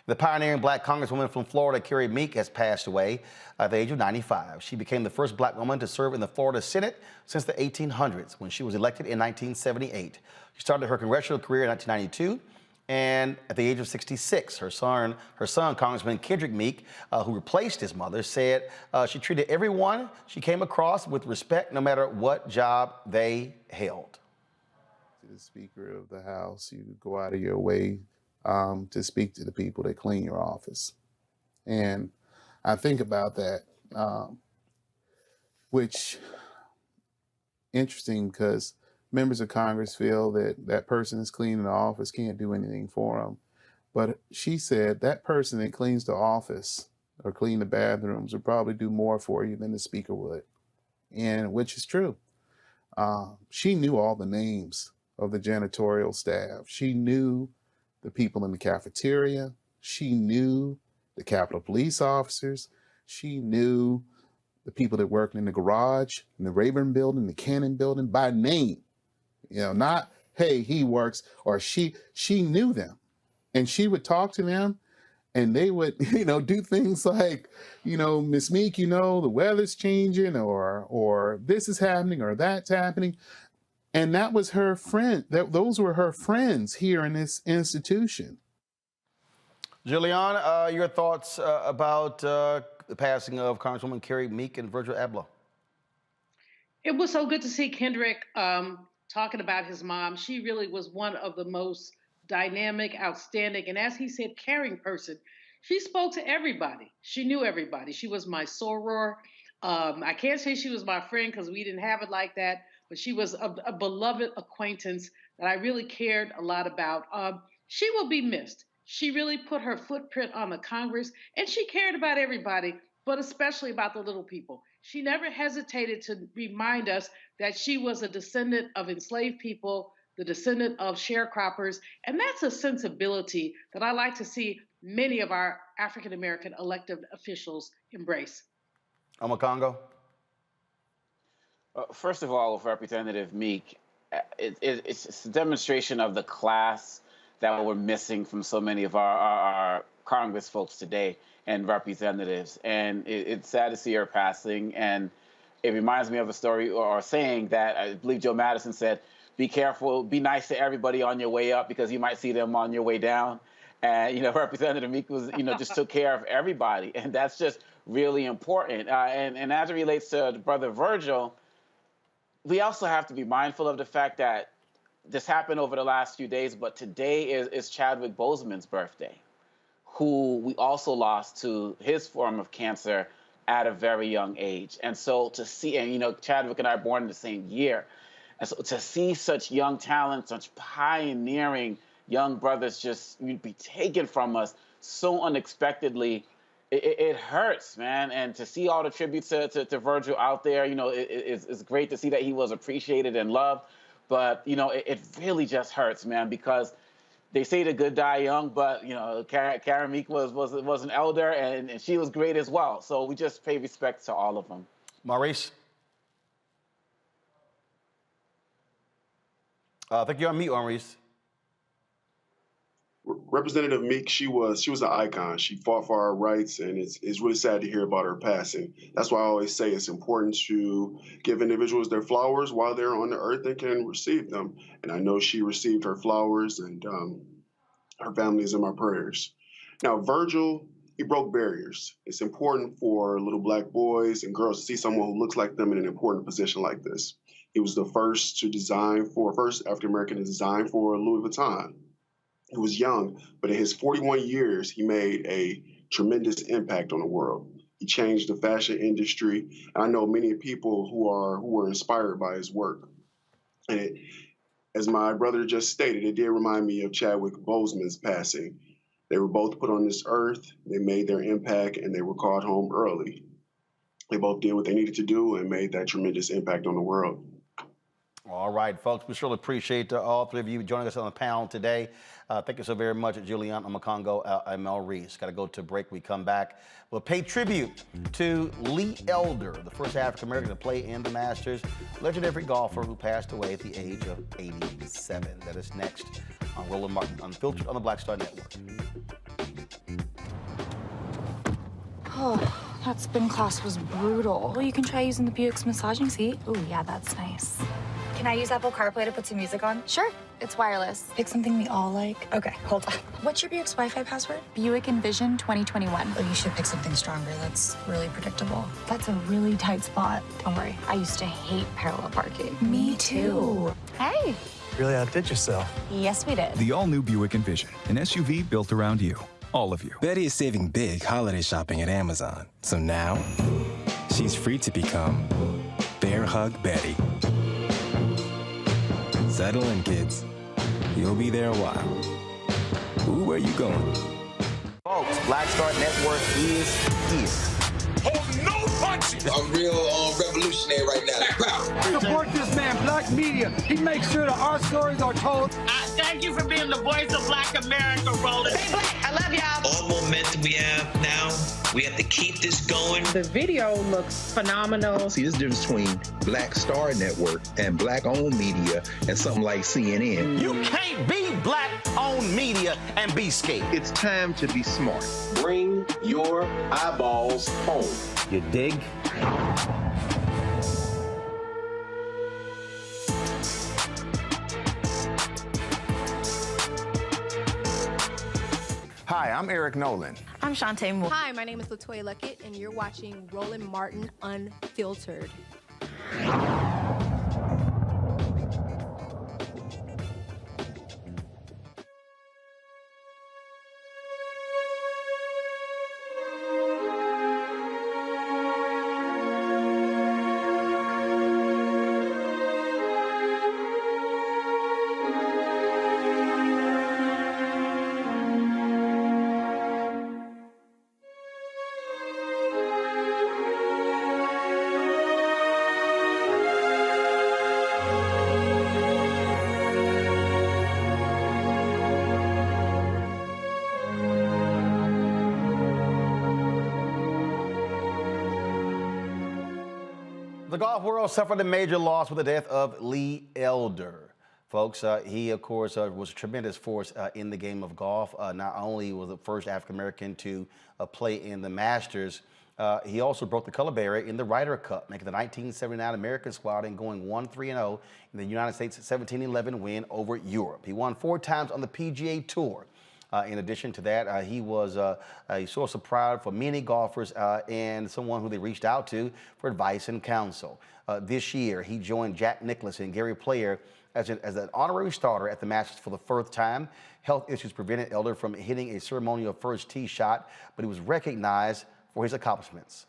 The pioneering black congresswoman from Florida, Carrie Meek, has passed away at the age of 95. She became the first black woman to serve in the Florida Senate since the 1800s, when she was elected in 1978. She started her congressional career in 1992, and at the age of 66, her son, Congressman Kendrick Meek, who replaced his mother, said she treated everyone she came across with respect, no matter what job they held. The Speaker of the House, you go out of your way to speak to the people that clean your office. And I think about that, which interesting, because members of Congress feel that that person that's cleaning the office can't do anything for them. But she said that person that cleans the office or clean the bathrooms would probably do more for you than the Speaker would, and which is true. She knew all the names of the janitorial staff. She knew the people in the cafeteria. She knew the Capitol Police officers. She knew the people that worked in the garage, in the Rayburn building, the Cannon building by name. You know, not, hey, he works, or she knew them. And she would talk to them, and they would, do things like, Miss Meek, the weather's changing, or this is happening, or that's happening. And that was her friend. Those were her friends here in this institution. Julian, your thoughts about the passing of Congresswoman Carrie Meek and Virgil Abloh? It was so good to see Kendrick talking about his mom. She really was one of the most dynamic, outstanding, and as he said, caring person. She spoke to everybody. She knew everybody. She was my soror. I can't say she was my friend because we didn't have it like that, but she was a beloved acquaintance that I really cared a lot about. She will be missed. She really put her footprint on the Congress, and she cared about everybody, but especially about the little people. She never hesitated to remind us that she was a descendant of enslaved people, the descendant of sharecroppers, and that's a sensibility that I like to see many of our African-American elected officials embrace. Congo. First of all, with Representative Meek, it's a demonstration of the class that we're missing from so many of our Congress folks today and representatives. And it's sad to see her passing. And it reminds me of a story or saying that I believe Joe Madison said, be careful, be nice to everybody on your way up because you might see them on your way down. And, Representative Meek was, just took care of everybody. And that's just really important. And as it relates to Brother Virgil, we also have to be mindful of the fact that this happened over the last few days, but today is Chadwick Boseman's birthday, who we also lost to his form of cancer at a very young age. And so to see, and Chadwick and I are born in the same year, and so to see such young talent, such pioneering young brothers just be taken from us so unexpectedly, it hurts, man. And to see all the tributes to Virgil out there, it's great to see that he was appreciated and loved. But, it really just hurts, man, because they say the good die young, but, Karen Meek was an elder, and she was great as well. So we just pay respect to all of them. Maurice? I think you're on mute, Maurice. Representative Meek, she was an icon. She fought for our rights, and it's really sad to hear about her passing. That's why I always say it's important to give individuals their flowers while they're on the earth and can receive them. And I know she received her flowers, and her family is in my prayers. Now, Virgil, he broke barriers. It's important for little Black boys and girls to see someone who looks like them in an important position like this. He was the first African-American to design for Louis Vuitton. He was young, but in his 41 years, he made a tremendous impact on the world. He changed the fashion industry, and I know many people who were inspired by his work. And as my brother just stated, it did remind me of Chadwick Boseman's passing. They were both put on this earth, they made their impact, and they were called home early. They both did what they needed to do and made that tremendous impact on the world. All right, folks, we surely appreciate all three of you joining us on the panel today. Thank you so very much, Juliana Makongo and Mel Reese. Got to go to a break. We come back. We'll pay tribute to Lee Elder, the first African-American to play in the Masters, legendary golfer who passed away at the age of 87. That is next on Roland Martin Unfiltered on the Black Star Network. Oh, that spin class was brutal. Well, you can try using the Buick's massaging seat. Ooh, yeah, that's nice. Can I use Apple CarPlay to put some music on? Sure, it's wireless. Pick something we all like. Okay, hold on. What's your Buick's Wi-Fi password? Buick Envision 2021. Oh, you should pick something stronger. That's really predictable. That's a really tight spot. Don't worry, I used to hate parallel parking. Me too. Hey. Really outdid yourself. Yes, we did. The all-new Buick Envision, an SUV built around you. All of you. Betty is saving big holiday shopping at Amazon. So now, she's free to become Bear Hug Betty. Settle in, kids. You'll be there a while. Ooh, where you going? Folks, Black Star Network is here. Oh, no punches! I'm real revolutionary right now. Support this man, Black Media. He makes sure that our stories are told. Thank you for being the voice of Black America, Roland. Stay black. I love y'all. All momentum we have now, we have to keep this going. The video looks phenomenal. See, there's a difference between Black Star Network and Black-owned media and something like CNN. You can't be Black-owned media and be scared. It's time to be smart. Bring your eyeballs home. You dig? Hi, I'm Eric Nolan. I'm Shantae Moore. Hi, my name is LaToya Luckett, and you're watching Roland Martin Unfiltered. The golf world suffered a major loss with the death of Lee Elder. Folks, he, of course, was a tremendous force in the game of golf. Not only was the first African-American to play in the Masters, he also broke the color barrier in the Ryder Cup, making the 1979 American squad and going 1-3-0 in the United States 17-11 win over Europe. He won 4 times on the PGA Tour. In addition to that, he was a source of pride for many golfers and someone who they reached out to for advice and counsel. This year, he joined Jack Nicklaus and Gary Player as an honorary starter at the Masters for the first time. Health issues prevented Elder from hitting a ceremonial first tee shot, but he was recognized for his accomplishments.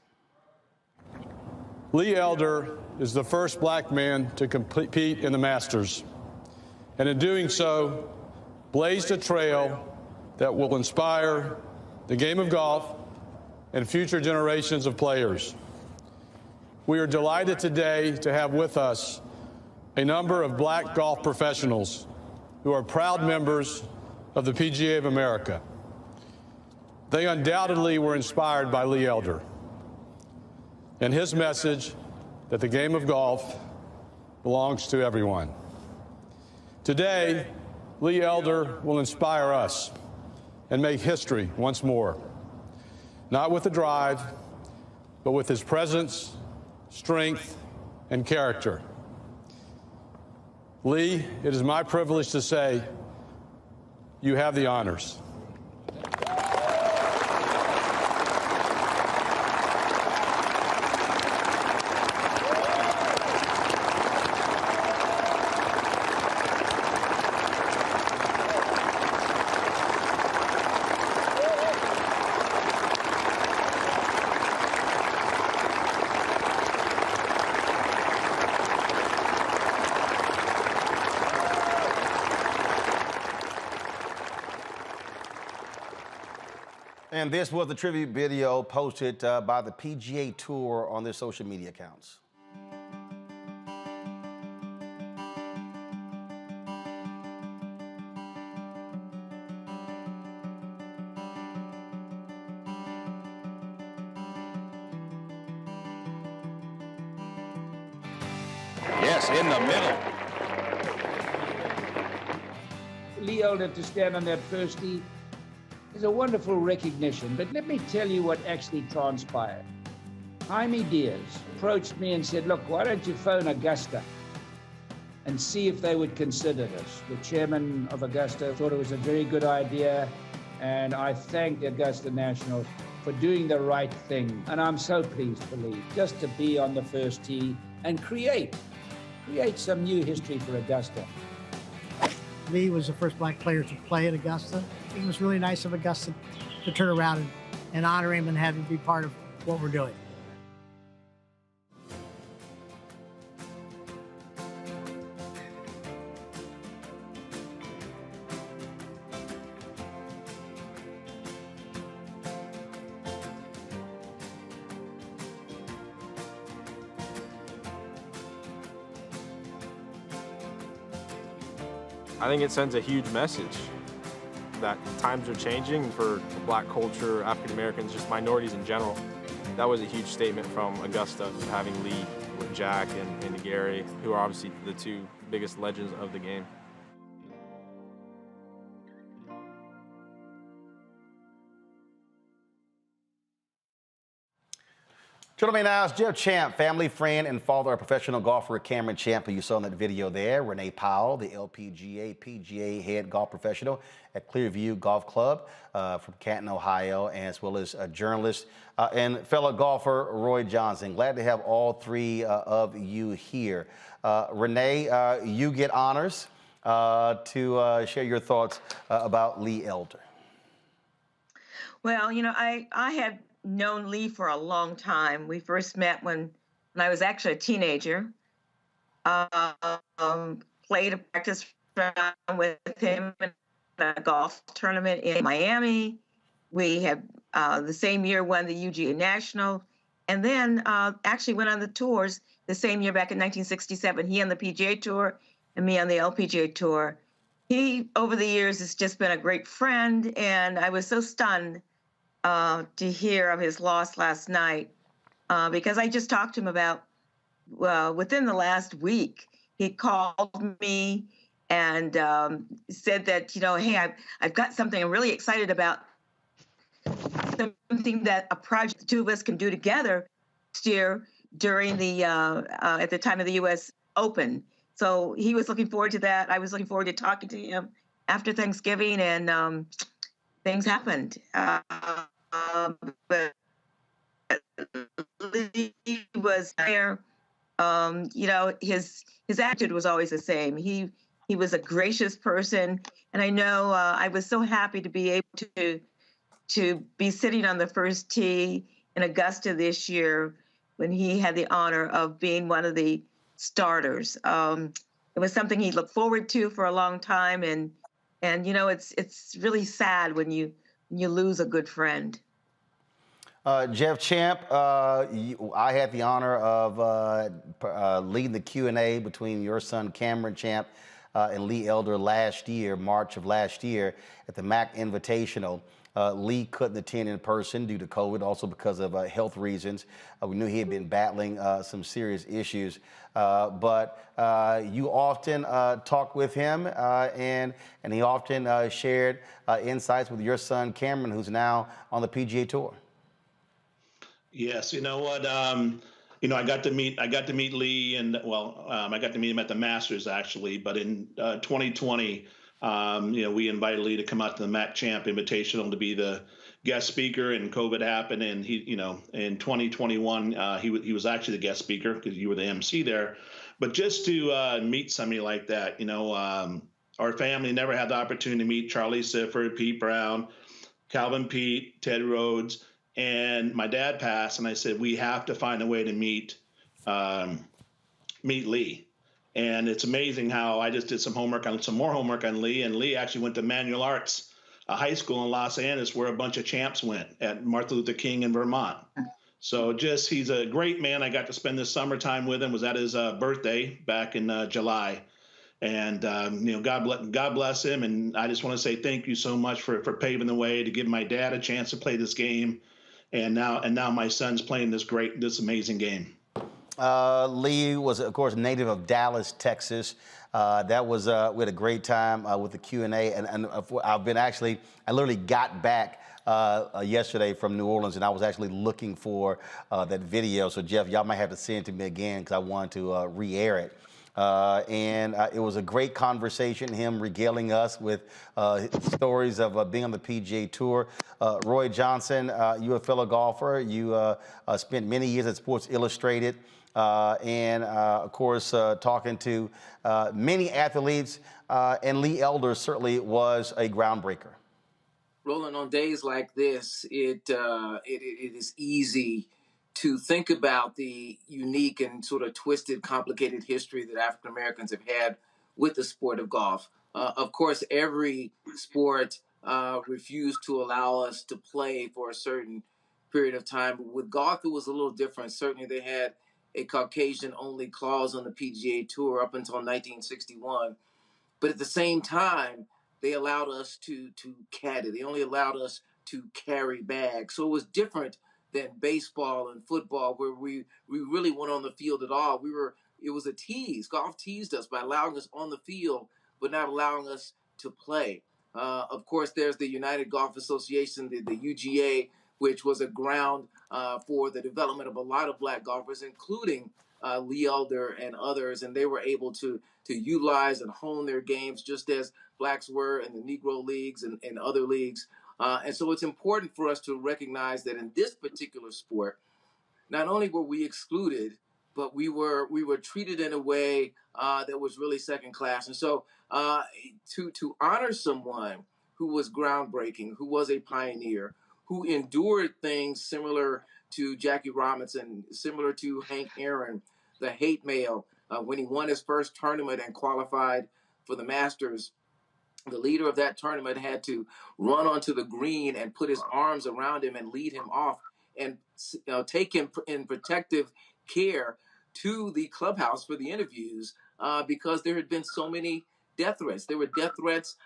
Lee Elder is the first black man to compete in the Masters, and in doing so, blazed a trail that will inspire the game of golf and future generations of players. We are delighted today to have with us a number of black golf professionals who are proud members of the PGA of America. They undoubtedly were inspired by Lee Elder and his message that the game of golf belongs to everyone. Today, Lee Elder will inspire us and make history once more, not with the drive, but with his presence, strength, and character. Lee, it is my privilege to say you have the honors. And this was the tribute video posted by the PGA Tour on their social media accounts. Yes, in the middle. Lee Elder to stand on that first tee is a wonderful recognition, but let me tell you what actually transpired. Jaime Diaz approached me and said, look, why don't you phone Augusta and see if they would consider this? The chairman of Augusta thought it was a very good idea, and I thanked Augusta National for doing the right thing. And I'm so pleased for Lee, just to be on the first tee and create some new history for Augusta. Lee was the first black player to play at Augusta. It was really nice of Augusta to turn around and honor him and have him be part of what we're doing. I think it sends a huge message that times are changing for black culture, African Americans, just minorities in general. That was a huge statement from Augusta, having Lee with Jack and Gary, who are obviously the two biggest legends of the game. Joining me now is Jeff Champ, family friend and father of professional golfer Cameron Champ, who you saw in that video there. Renee Powell, the PGA head golf professional at Clearview Golf Club from Canton, Ohio, as well as a journalist and fellow golfer Roy Johnson. Glad to have all three of you here. Renee, you get honors to share your thoughts about Lee Elder. Well, you know, I had known Lee for a long time. We first met when I was actually a teenager. Played a practice round with him in a golf tournament in Miami. We had the same year won the UGA National, and then actually went on the tours the same year back in 1967. He on the PGA Tour and me on the LPGA Tour. He, over the years, has just been a great friend, and I was so stunned to hear of his loss last night, because I just talked to him about, within the last week, he called me and said that, you know, hey, I've got something I'm really excited about, something that a project the two of us can do together next year during the, at the time of the U.S. Open. So he was looking forward to that. I was looking forward to talking to him after Thanksgiving, and things happened. But Lee was there. You know, his attitude was always the same. He was a gracious person, and I know I was so happy to be able to be sitting on the first tee in Augusta this year when he had the honor of being one of the starters. It was something he looked forward to for a long time, and you know, it's really sad when you lose a good friend. Jeff Champ, I had the honor of leading the Q&A between your son Cameron Champ and Lee Elder last year, March of last year, at the MAC Invitational. Lee couldn't attend in person due to COVID, also because of health reasons. We knew he had been battling some serious issues, but you often talked with him, and he often shared insights with your son Cameron, who's now on the PGA Tour. Yes, you know what? You know, I got to meet Lee, and I got to meet him at the Masters actually. But in 2020, you know, we invited Lee to come out to the MAC Champ Invitational to be the guest speaker, and COVID happened, and he, you know, in 2021, he was actually the guest speaker because you were the MC there. But just to meet somebody like that, you know, our family never had the opportunity to meet Charlie Sifford, Pete Brown, Calvin Pete, Ted Rhodes. And my dad passed, and I said, we have to find a way to meet Lee. And it's amazing how I just did some more homework on Lee, and Lee actually went to manual arts high school in Los Angeles where a bunch of champs went at Martin Luther King in Vermont. So he's a great man. I got to spend this summertime with him. Was at his birthday back in July. And, God bless him. And I just want to say thank you so much for paving the way to give my dad a chance to play this game. And now my son's playing this amazing game. Lee was, of course, native of Dallas, Texas. We had a great time with the Q&A, and I literally got back yesterday from New Orleans, and I was actually looking for that video. So Jeff, y'all might have to send it to me again because I wanted to re-air it. It was a great conversation, him regaling us with stories of being on the PGA Tour. Roy Johnson, you a fellow golfer. You spent many years at Sports Illustrated. Of course, talking to many athletes, and Lee Elder certainly was a groundbreaker. Roland, on days like this, it is easy to think about the unique and sort of twisted, complicated history that African Americans have had with the sport of golf. Of course, every sport refused to allow us to play for a certain period of time. But with golf, it was a little different. Certainly, they had a Caucasian-only clause on the PGA Tour up until 1961. But at the same time, they allowed us to caddy. They only allowed us to carry bags. So it was different than baseball and football, where we really weren't on the field at all. It was a tease. Golf teased us by allowing us on the field, but not allowing us to play. Of course, there's the United Golf Association, the UGA, which was a ground for the development of a lot of black golfers, including Lee Elder and others, and they were able to utilize and hone their games just as blacks were in the Negro leagues and other leagues. And so it's important for us to recognize that in this particular sport, not only were we excluded, but we were treated in a way that was really second class. And so to honor someone who was groundbreaking, who was a pioneer, who endured things similar to Jackie Robinson, similar to Hank Aaron, the hate mail, when he won his first tournament and qualified for the Masters. The leader of that tournament had to run onto the green and put his arms around him and lead him off and take him in protective care to the clubhouse for the interviews because there had been so many death threats. There were death threats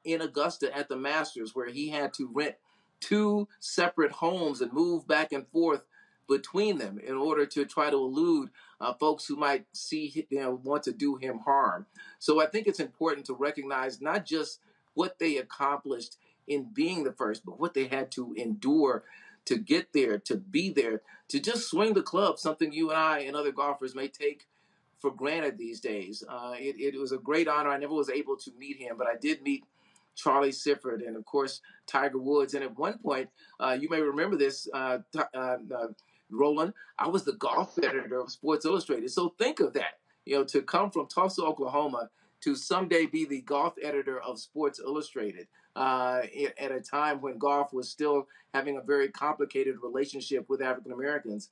in Augusta at the Masters, where he had to rent 2 separate homes and move back and forth between them in order to try to elude folks who might want to do him harm. So I think it's important to recognize not just what they accomplished in being the first, but what they had to endure to get there, to be there, to just swing the club, something you and I and other golfers may take for granted these days. It was a great honor. I never was able to meet him, but I did meet Charlie Sifford and, of course, Tiger Woods. And at one point, you may remember this, Roland, I was the golf editor of Sports Illustrated. So think of that, to come from Tulsa, Oklahoma, to someday be the golf editor of Sports Illustrated at a time when golf was still having a very complicated relationship with African Americans.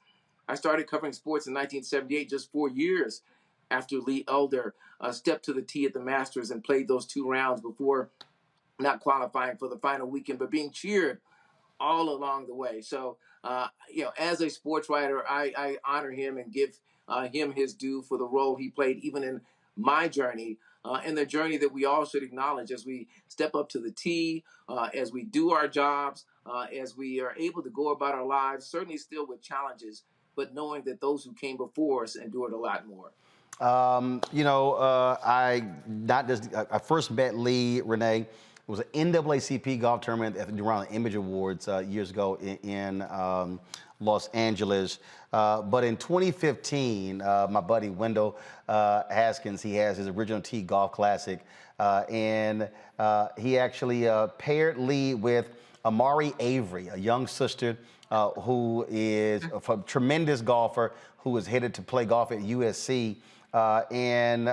I started covering sports in 1978, just 4 years after Lee Elder stepped to the tee at the Masters and played those 2 rounds before not qualifying for the final weekend, but being cheered all along the way. So, as a sports writer, I honor him and give him his due for the role he played even in my journey and the journey that we all should acknowledge as we step up to the tee, as we do our jobs, as we are able to go about our lives, certainly still with challenges, but knowing that those who came before us endured a lot more. I first met Lee, Renee. It was an NAACP golf tournament at the around the Image Awards years ago in Los Angeles. But in 2015, my buddy Wendell Haskins, he has his Original Tee Golf Classic, and he actually paired Lee with Amari Avery, a young sister who is a tremendous golfer who is headed to play golf at USC. Again,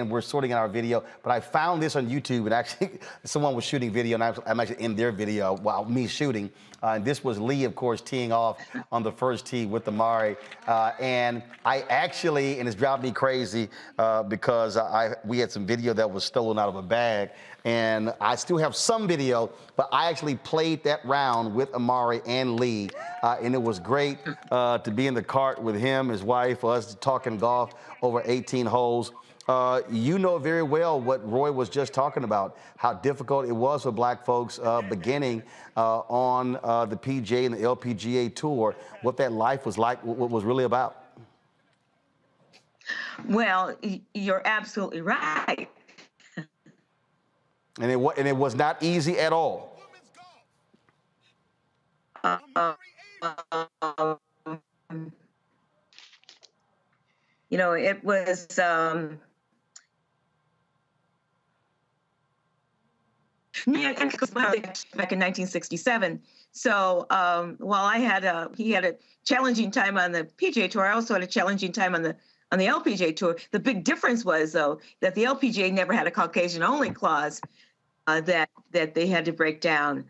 we're sorting out our video, but I found this on YouTube, and actually someone was shooting video, and I'm actually in their video while me shooting. And this was Lee, of course, teeing off on the first tee with Amari. And I actually, and it's driving me crazy because we had some video that was stolen out of a bag, and I still have some video, but I actually played that round with Amari and Lee, and it was great to be in the cart with him, his wife, us talking golf over 18 holes. You know very well what Roy was just talking about, how difficult it was for black folks beginning on the PGA and the LPGA Tour, what that life was like, what was really about. Well, you're absolutely right. And it was not easy at all. You know, it was back in 1967. So while he had a challenging time on the PGA Tour, I also had a challenging time on the LPGA Tour. The big difference was, though, that the LPGA never had a Caucasian-only clause that they had to break down.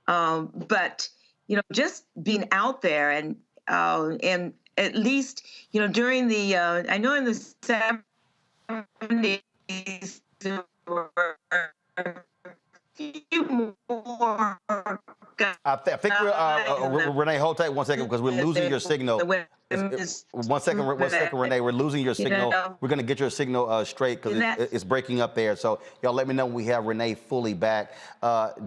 But you know, just being out there and at least, you know, during the I know in the 70s there were few more. I think we're Renee, hold tight 1 second because we're losing your signal. 1 second, Renee, we're losing your signal. We're going to get your signal straight because it's breaking up there. So y'all let me know when we have Renee fully back.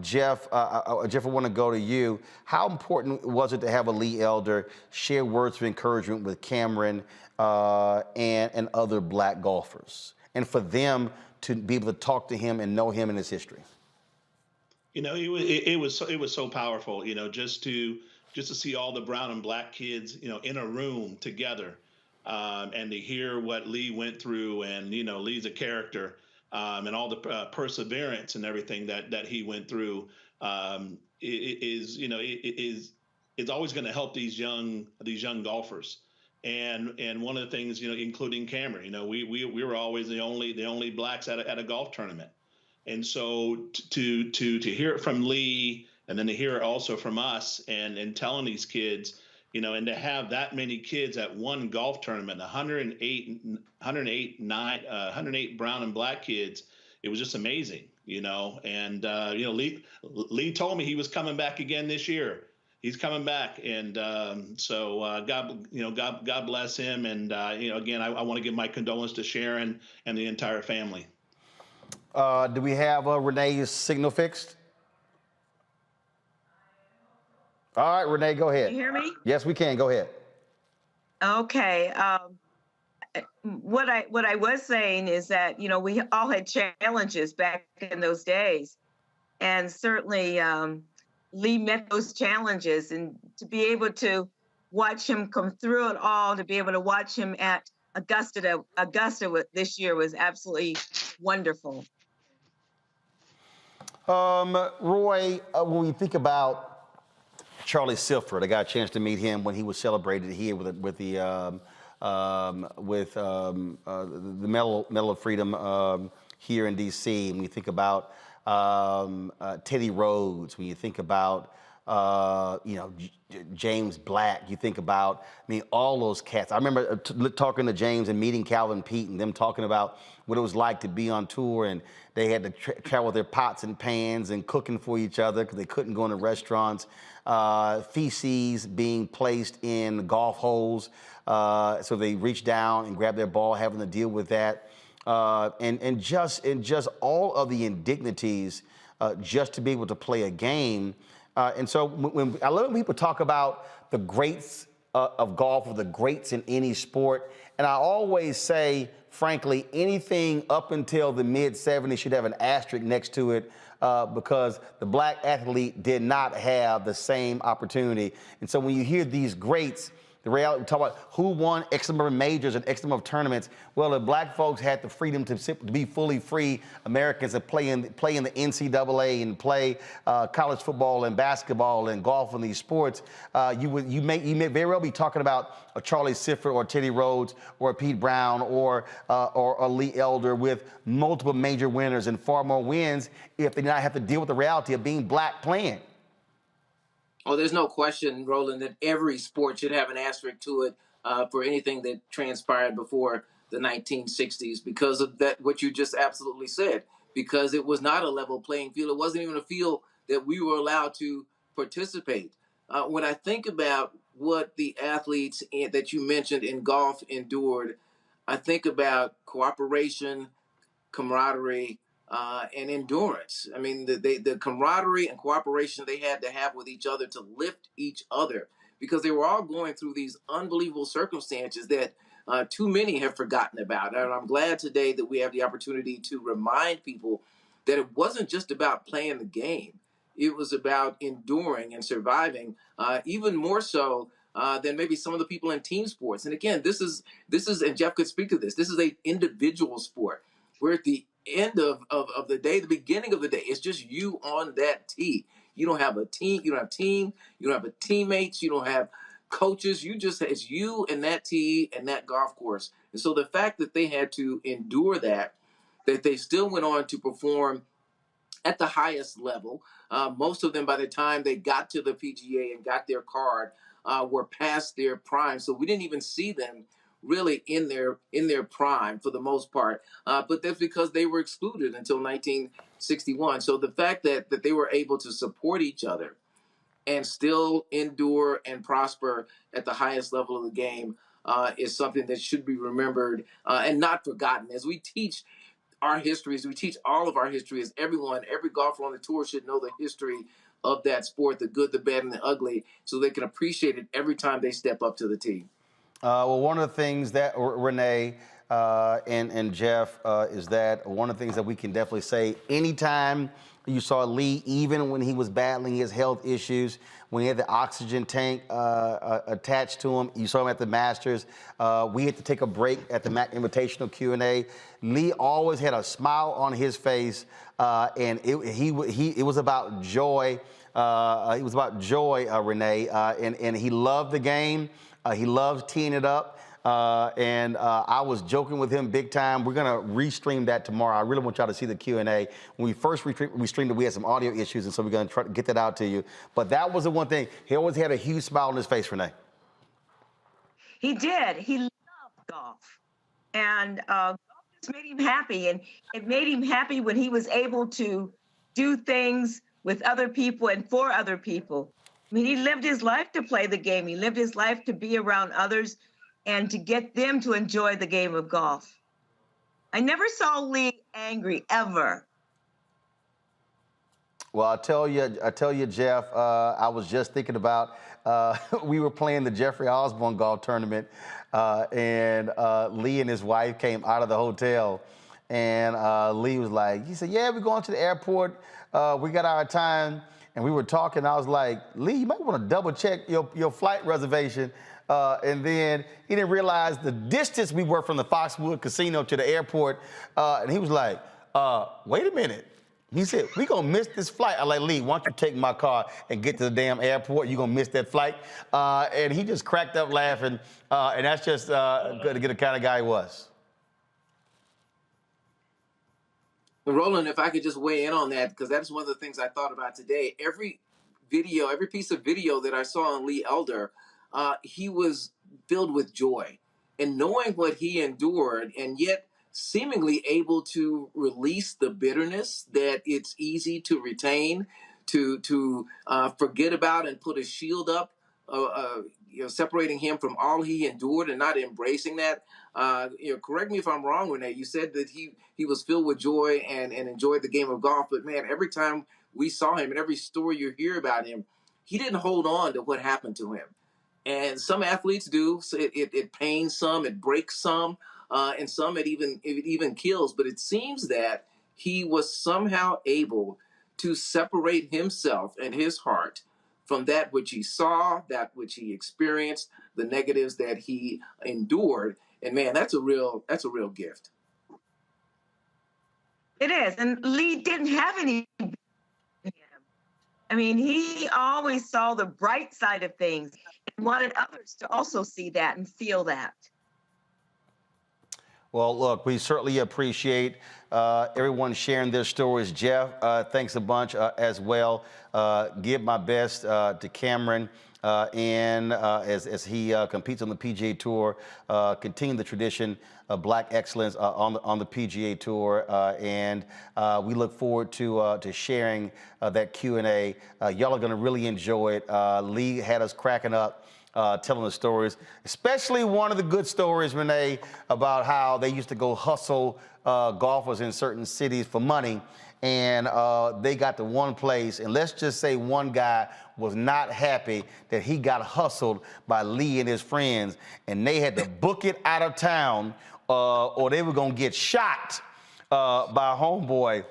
Jeff, I want to go to you. How important was it to have a Lee elder share words of encouragement with Cameron and other black golfers, and for them to be able to talk to him and know him and his history? You know, it was so powerful. You know, just to see all the brown and black kids, you know, in a room together, and to hear what Lee went through, and you know, Lee's a character, and all the perseverance and everything that he went through, is always going to help these young golfers. And one of the things, you know, including Cameron, you know, we were always the only blacks at a golf tournament. And so to hear it from Lee, and then to hear it also from us, and telling these kids, you know, and to have that many kids at one golf tournament, 108 brown and black kids, it was just amazing, you know. And you know, Lee told me he was coming back again this year. He's coming back, and so God bless him. And you know, again, I want to give my condolences to Sharon and the entire family. Do we have Renee's signal fixed? All right, Renee, go ahead. Can you hear me? Yes, we can. Go ahead. Okay. What I was saying is that, you know, we all had challenges back in those days, and certainly Lee met those challenges, and to be able to watch him come through it all, to be able to watch him at Augusta this year was absolutely wonderful. Roy, when we think about Charlie Silford, I got a chance to meet him when he was celebrated here with the Medal of Freedom here in D.C. When you think about Teddy Rhodes, when you think about you know, James Black, you think about, I mean, all those cats. I remember talking to James and meeting Calvin Pete and them talking about what it was like to be on tour, and they had to travel with their pots and pans and cooking for each other because they couldn't go into restaurants. Feces being placed in golf holes, so they reached down and grabbed their ball, having to deal with that, and just all of the indignities just to be able to play a game. And so when I love when people talk about the greats of golf, or the greats in any sport, and I always say, frankly, anything up until the mid-'70s should have an asterisk next to it because the black athlete did not have the same opportunity. And so when you hear these greats, The reality, we talk about who won X number of majors and X number of tournaments. Well, the black folks had the freedom to be fully free Americans and play in the NCAA and play college football and basketball and golf and these sports. You may very well be talking about a Charlie Sifford or Teddy Rhodes or Pete Brown or a Lee Elder with multiple major winners and far more wins if they did not have to deal with the reality of being black playing. Oh, there's no question, Roland, that every sport should have an asterisk to it for anything that transpired before the 1960s because of that, what you just absolutely said, because it was not a level playing field. It wasn't even a field that we were allowed to participate. When I think about what the athletes that you mentioned in golf endured, I think about cooperation, camaraderie, and endurance. I mean, the camaraderie and cooperation they had to have with each other to lift each other, because they were all going through these unbelievable circumstances that too many have forgotten about. And I'm glad today that we have the opportunity to remind people that it wasn't just about playing the game. It was about enduring and surviving, even more so than maybe some of the people in team sports. And again, this is, and Jeff could speak to this, this is an individual sport. We're at the end of the day, the beginning of the day. It's just you on that tee. You don't have a team. You don't have team. You don't have teammates. You don't have coaches. It's you and that tee and that golf course. And so the fact that they had to endure that they still went on to perform at the highest level. Most of them, by the time they got to the PGA and got their card, were past their prime. So we didn't even see them really in their prime for the most part. But that's because they were excluded until 1961. So the fact that they were able to support each other and still endure and prosper at the highest level of the game is something that should be remembered and not forgotten. As we teach our histories, we teach all of our history, as every golfer on the tour should know the history of that sport, the good, the bad, and the ugly, so they can appreciate it every time they step up to the tee. Well, one of the things that, Renee and Jeff, is that one of the things that we can definitely say, anytime you saw Lee, even when he was battling his health issues, when he had the oxygen tank attached to him, you saw him at the Masters. We had to take a break at the Mac Invitational Q&A. Lee always had a smile on his face, and it was about joy. It was about joy, Renee, and he loved the game. He loves teeing it up, and I was joking with him big time. We're going to restream that tomorrow. I really want y'all to see the Q&A. When we first restreamed it, we had some audio issues, and so we're going to try to get that out to you. But that was the one thing. He always had a huge smile on his face, Renee. He did. He loved golf. And golf just made him happy. And it made him happy when he was able to do things with other people and for other people. I mean, he lived his life to play the game. He lived his life to be around others and to get them to enjoy the game of golf. I never saw Lee angry, ever. Well, I tell you, Jeff, I was just thinking about, we were playing the Jeffrey Osborne golf tournament, and Lee and his wife came out of the hotel, and Lee was like, he said, yeah, we're going to the airport. We got our time. And we were talking, I was like, Lee, you might want to double check your flight reservation. And then he didn't realize the distance we were from the Foxwood Casino to the airport. And he was like, wait a minute. He said, we're going to miss this flight. I'm like, Lee, why don't you take my car and get to the damn airport? You're going to miss that flight. And he just cracked up laughing. And that's just good to get the kind of guy he was. Roland, if I could just weigh in on that, because that's one of the things I thought about today. Every piece of video that I saw on Lee Elder, he was filled with joy. And knowing what he endured, and yet seemingly able to release the bitterness that it's easy to retain, to forget about and put a shield up, separating him from all he endured and not embracing that. Correct me if I'm wrong, Renee. You said that he was filled with joy and enjoyed the game of golf. But, man, every time we saw him and every story you hear about him, he didn't hold on to what happened to him. And some athletes do. So it pains some, it breaks some, and some it even kills. But it seems that he was somehow able to separate himself and his heart from that which he saw, that which he experienced, the negatives that he endured. And man, that's a real gift. It is. And Lee didn't have any. I mean, he always saw the bright side of things and wanted others to also see that and feel that. Well, look, we certainly appreciate everyone sharing their stories. Jeff, thanks a bunch as well. Give my best to Cameron and as he competes on the PGA Tour, continue the tradition of Black excellence on the PGA Tour, and we look forward to sharing that Q&A. Y'all are going to really enjoy it. Lee had us cracking up. Telling the stories, especially one of the good stories, Renee, about how they used to go hustle golfers in certain cities for money, and they got to one place, and let's just say one guy was not happy that he got hustled by Lee and his friends, and they had to book it out of town or they were gonna get shot by a homeboy.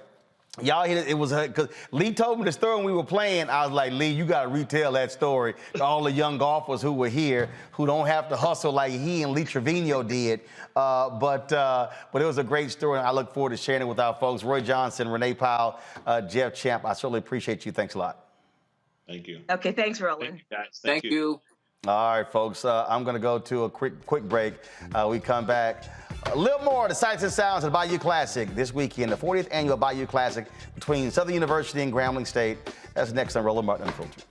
Y'all hear it was because Lee told me the story when we were playing. I was like, Lee, you got to retell that story to all the young golfers who were here who don't have to hustle like he and Lee Trevino did. But it was a great story, and I look forward to sharing it with our folks. Roy Johnson, Renee Powell, Jeff Champ, I certainly appreciate you. Thanks a lot. Thank you. Okay, thanks, Roland. Thank you, guys. Thank you. All right, folks, I'm going to go to a quick break. We come back. A little more of the sights and sounds of the Bayou Classic this weekend, the 40th annual Bayou Classic between Southern University and Grambling State. That's next on Roland Martin Unfiltered.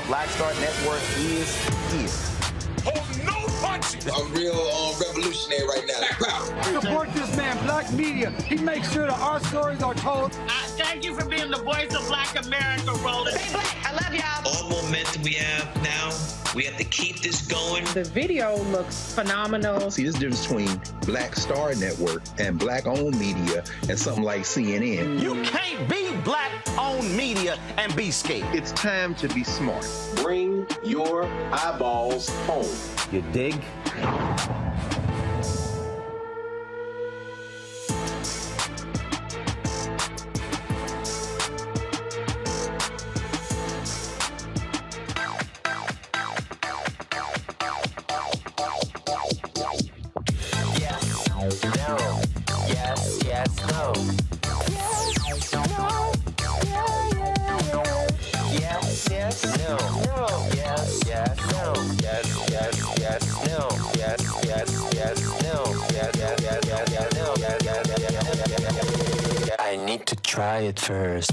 Black Star Network is here. Hold no punches. I'm real revolutionary right now. Support this man, Black media. He makes sure that our stories are told. Thank you for being the voice of Black America, Roland. Stay black. I love y'all. All momentum we have now, we have to keep this going. The video looks phenomenal. See, this difference between Black Star Network and Black-owned media and something like CNN. You can't be Black-owned media and be scared. It's time to be smart. Bring your eyeballs home. You dig? I need to try it first.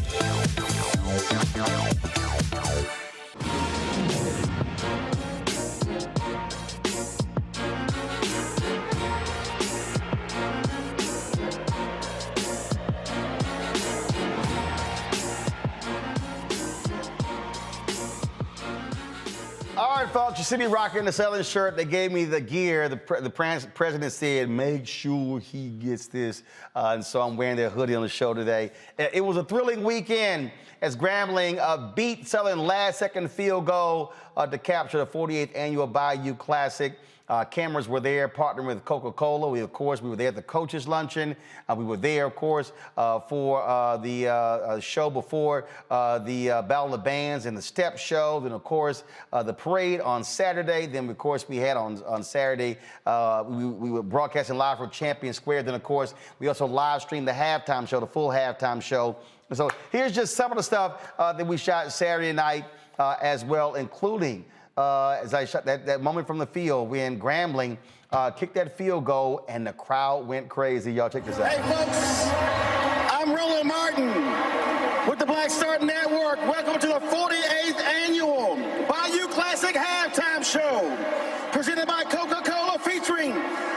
City Rocker in the Southern shirt. They gave me the gear. The president said, make sure he gets this. And so I'm wearing their hoodie on the show today. It was a thrilling weekend as Grambling beat Southern last-second field goal to capture the 48th annual Bayou Classic. Cameras were there partnering with Coca-Cola. We were there at the coaches' luncheon. We were there, of course, for the show before the Battle of the Bands and the Step Show. Then, of course, the parade on Saturday. Then, of course, we had on Saturday, we were broadcasting live from Champion Square. Then, of course, we also live streamed the halftime show, the full halftime show. So here's just some of the stuff that we shot Saturday night as well, including as I shot that moment from the field when Grambling kicked that field goal and the crowd went crazy. Y'all check this out. Hey, folks, I'm Roland Martin with the Black Star Network. Welcome to the 48th annual Bayou Classic Halftime Show, presented by Coca-Cola, featuring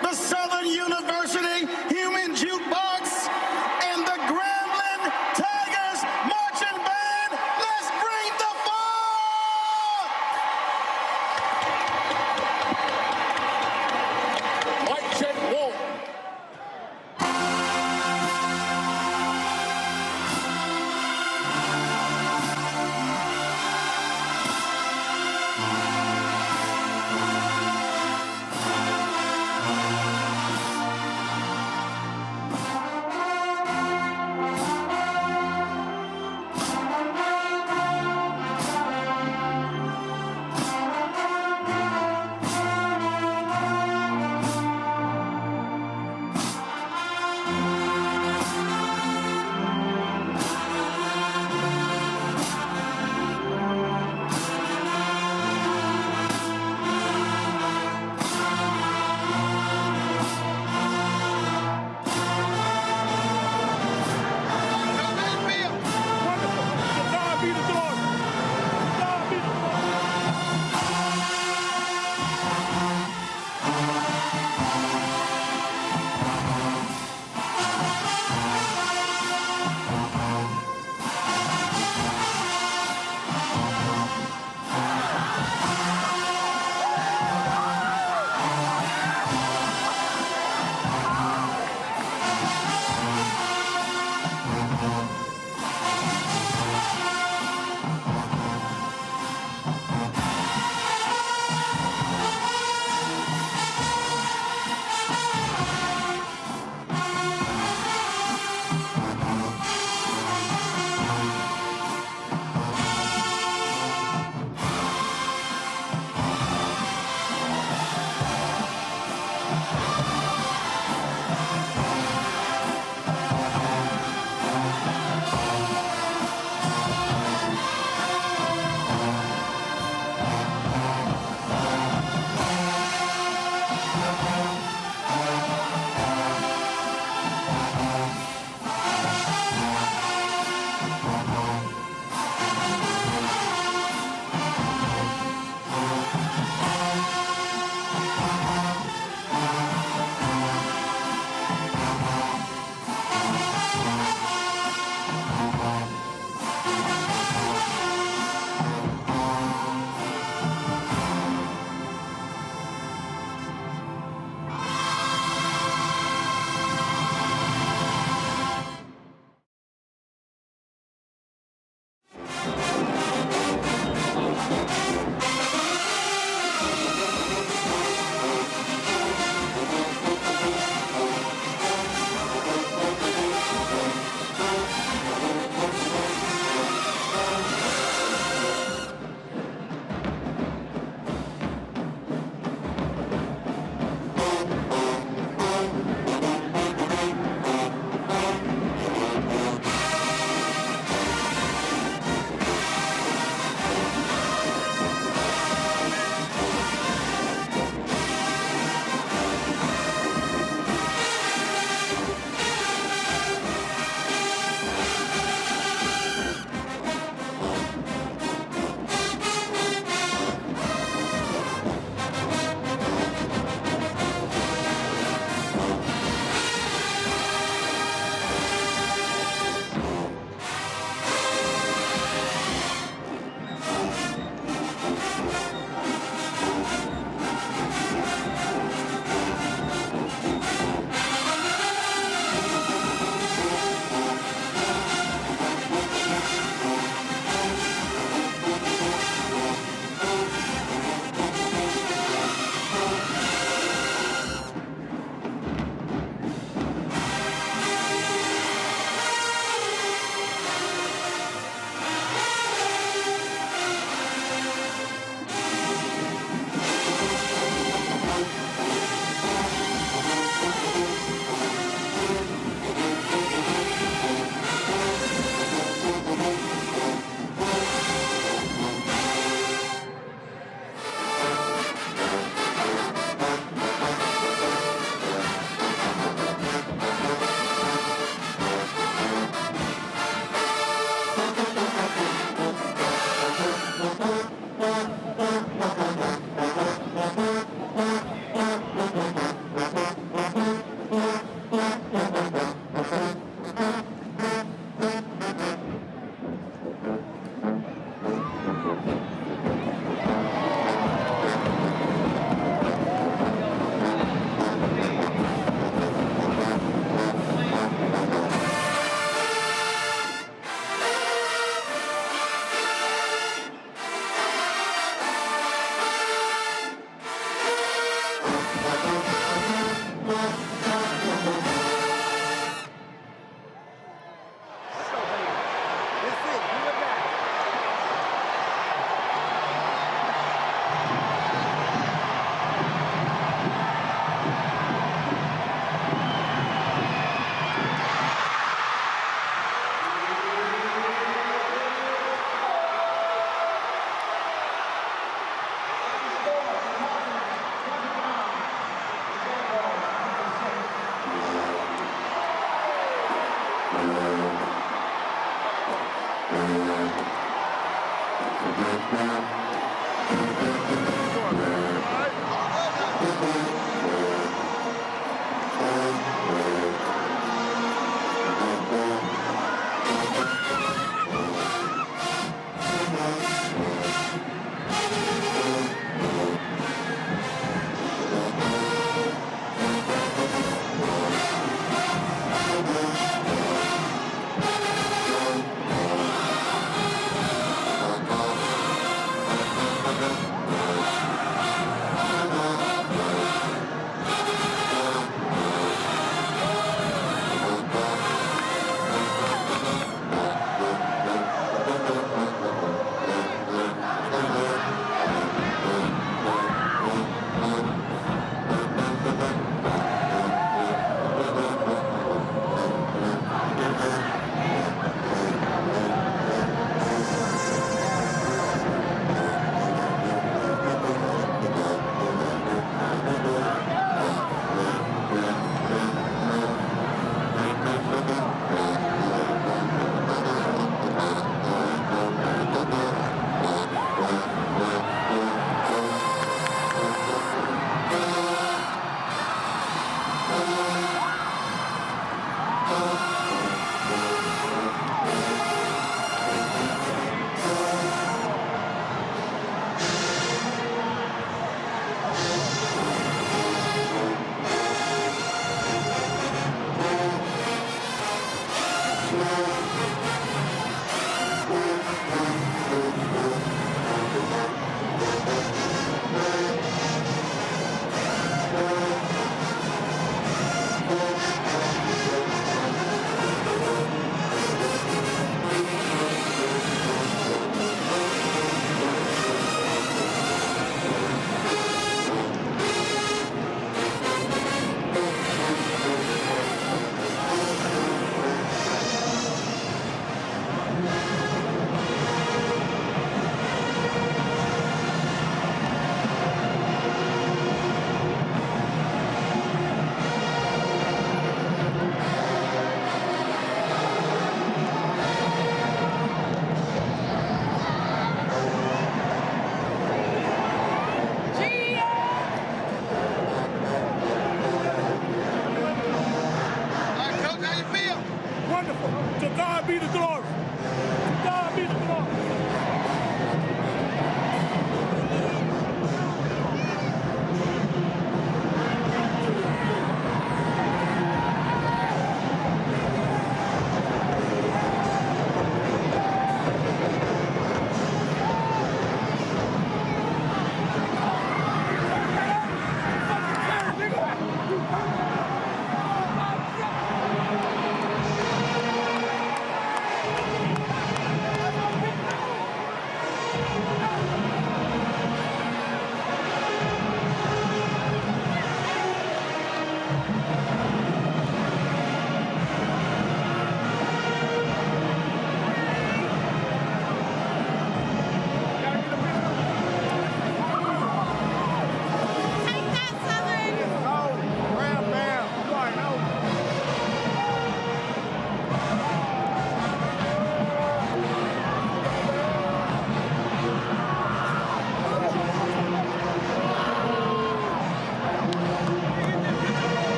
the Southern University Human Jukebox and the Grambling Tigers Marching Band. Let's bring the fun! Mic check, one.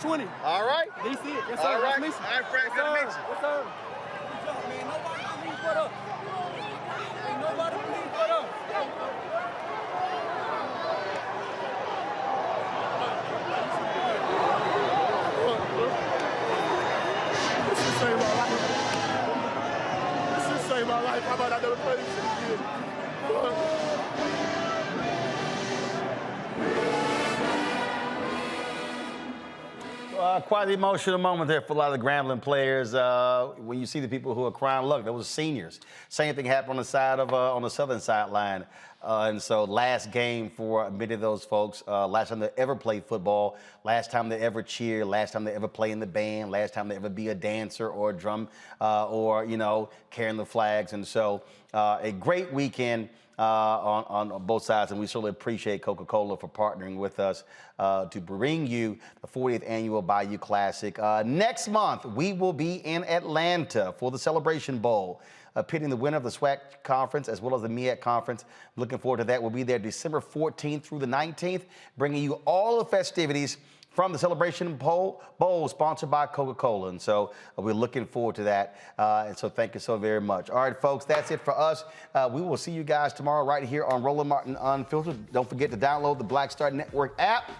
20. All right. DC. Yes, sir. All right. Nice to meet you. All right, Frank. Good to meet you. Yes, sir. Good job, man. Nobody believes but us. Ain't nobody believes but us. This should save my life. This should save my life. How about I never play this shit again? Quite an emotional moment there for a lot of the Grambling players when you see the people who are crying. Look, there was seniors. Same thing happened on the side of on the southern sideline, and so last game for many of those folks. Last time they ever played football. Last time they ever cheer. Last time they ever play in the band. Last time they ever be a dancer or a drum or carrying the flags. And so a great weekend. on both sides, and we certainly appreciate Coca-Cola for partnering with us to bring you the 40th annual Bayou Classic. Next month, we will be in Atlanta for the Celebration Bowl, pitting the winner of the SWAC Conference as well as the MEAC Conference. Looking forward to that. We'll be there December 14th through the 19th, bringing you all the festivities from the Celebration Bowl, sponsored by Coca-Cola. And so we're looking forward to that. And so thank you so very much. All right, folks, that's it for us. We will see you guys tomorrow right here on Roland Martin Unfiltered. Don't forget to download the Black Star Network app.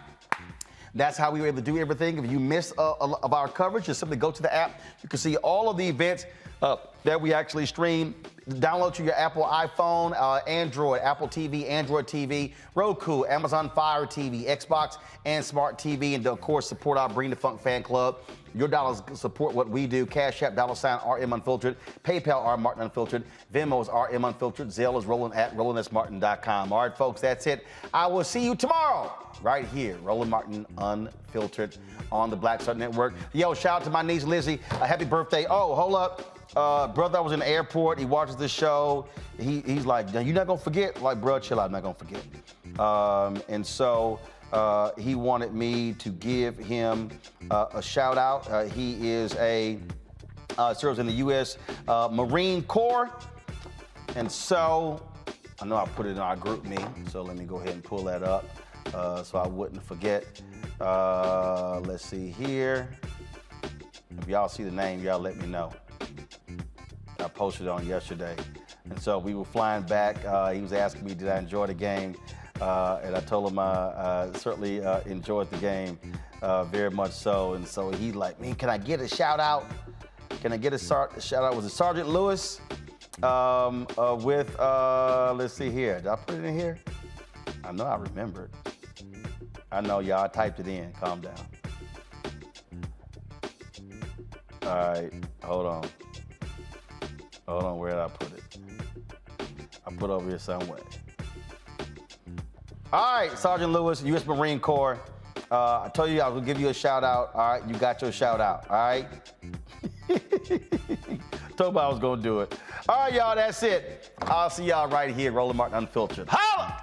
That's how we were able to do everything. If you missed of our coverage, just simply go to the app. You can see all of the events that we actually stream. Download to your Apple iPhone, Android, Apple TV, Android TV, Roku, Amazon Fire TV, Xbox, and Smart TV. And of course, support our Bring the Funk fan club. Your dollars support what we do. Cash App, $RM Unfiltered. PayPal, R Martin Unfiltered. Venmo is RM Unfiltered. Zelle is Roland at RolandSMartin.com. All right, folks, that's it. I will see you tomorrow right here, Roland Martin Unfiltered on the Black Star Network. Yo, shout out to my niece, Lizzie. Happy birthday. Oh, hold up. Brother, I was in the airport. He watches this show. He's like, you're not going to forget? Like, bro, chill out. I'm not going to forget. And so he wanted me to give him a shout out. He is serves in the U.S. Marine Corps. And so I know I put it in our group me. So let me go ahead and pull that up so I wouldn't forget. Let's see here. If y'all see the name, y'all let me know. I posted on yesterday. And so we were flying back. He was asking me, did I enjoy the game? And I told him I certainly enjoyed the game very much so. And so he's like, man, can I get a shout out? Can I get a shout out? Was it Sergeant Lewis with, let's see here. Did I put it in here? I know I remembered. I know, y'all. I typed it in. Calm down. All right, hold on. Hold on, where did I put it? I put it over here somewhere. All right, Sergeant Lewis, U.S. Marine Corps. I told you I was gonna give you a shout out. All right, you got your shout out. All right. Told me I was gonna do it. All right, y'all, that's it. I'll see y'all right here, Roland Martin Unfiltered. Holla!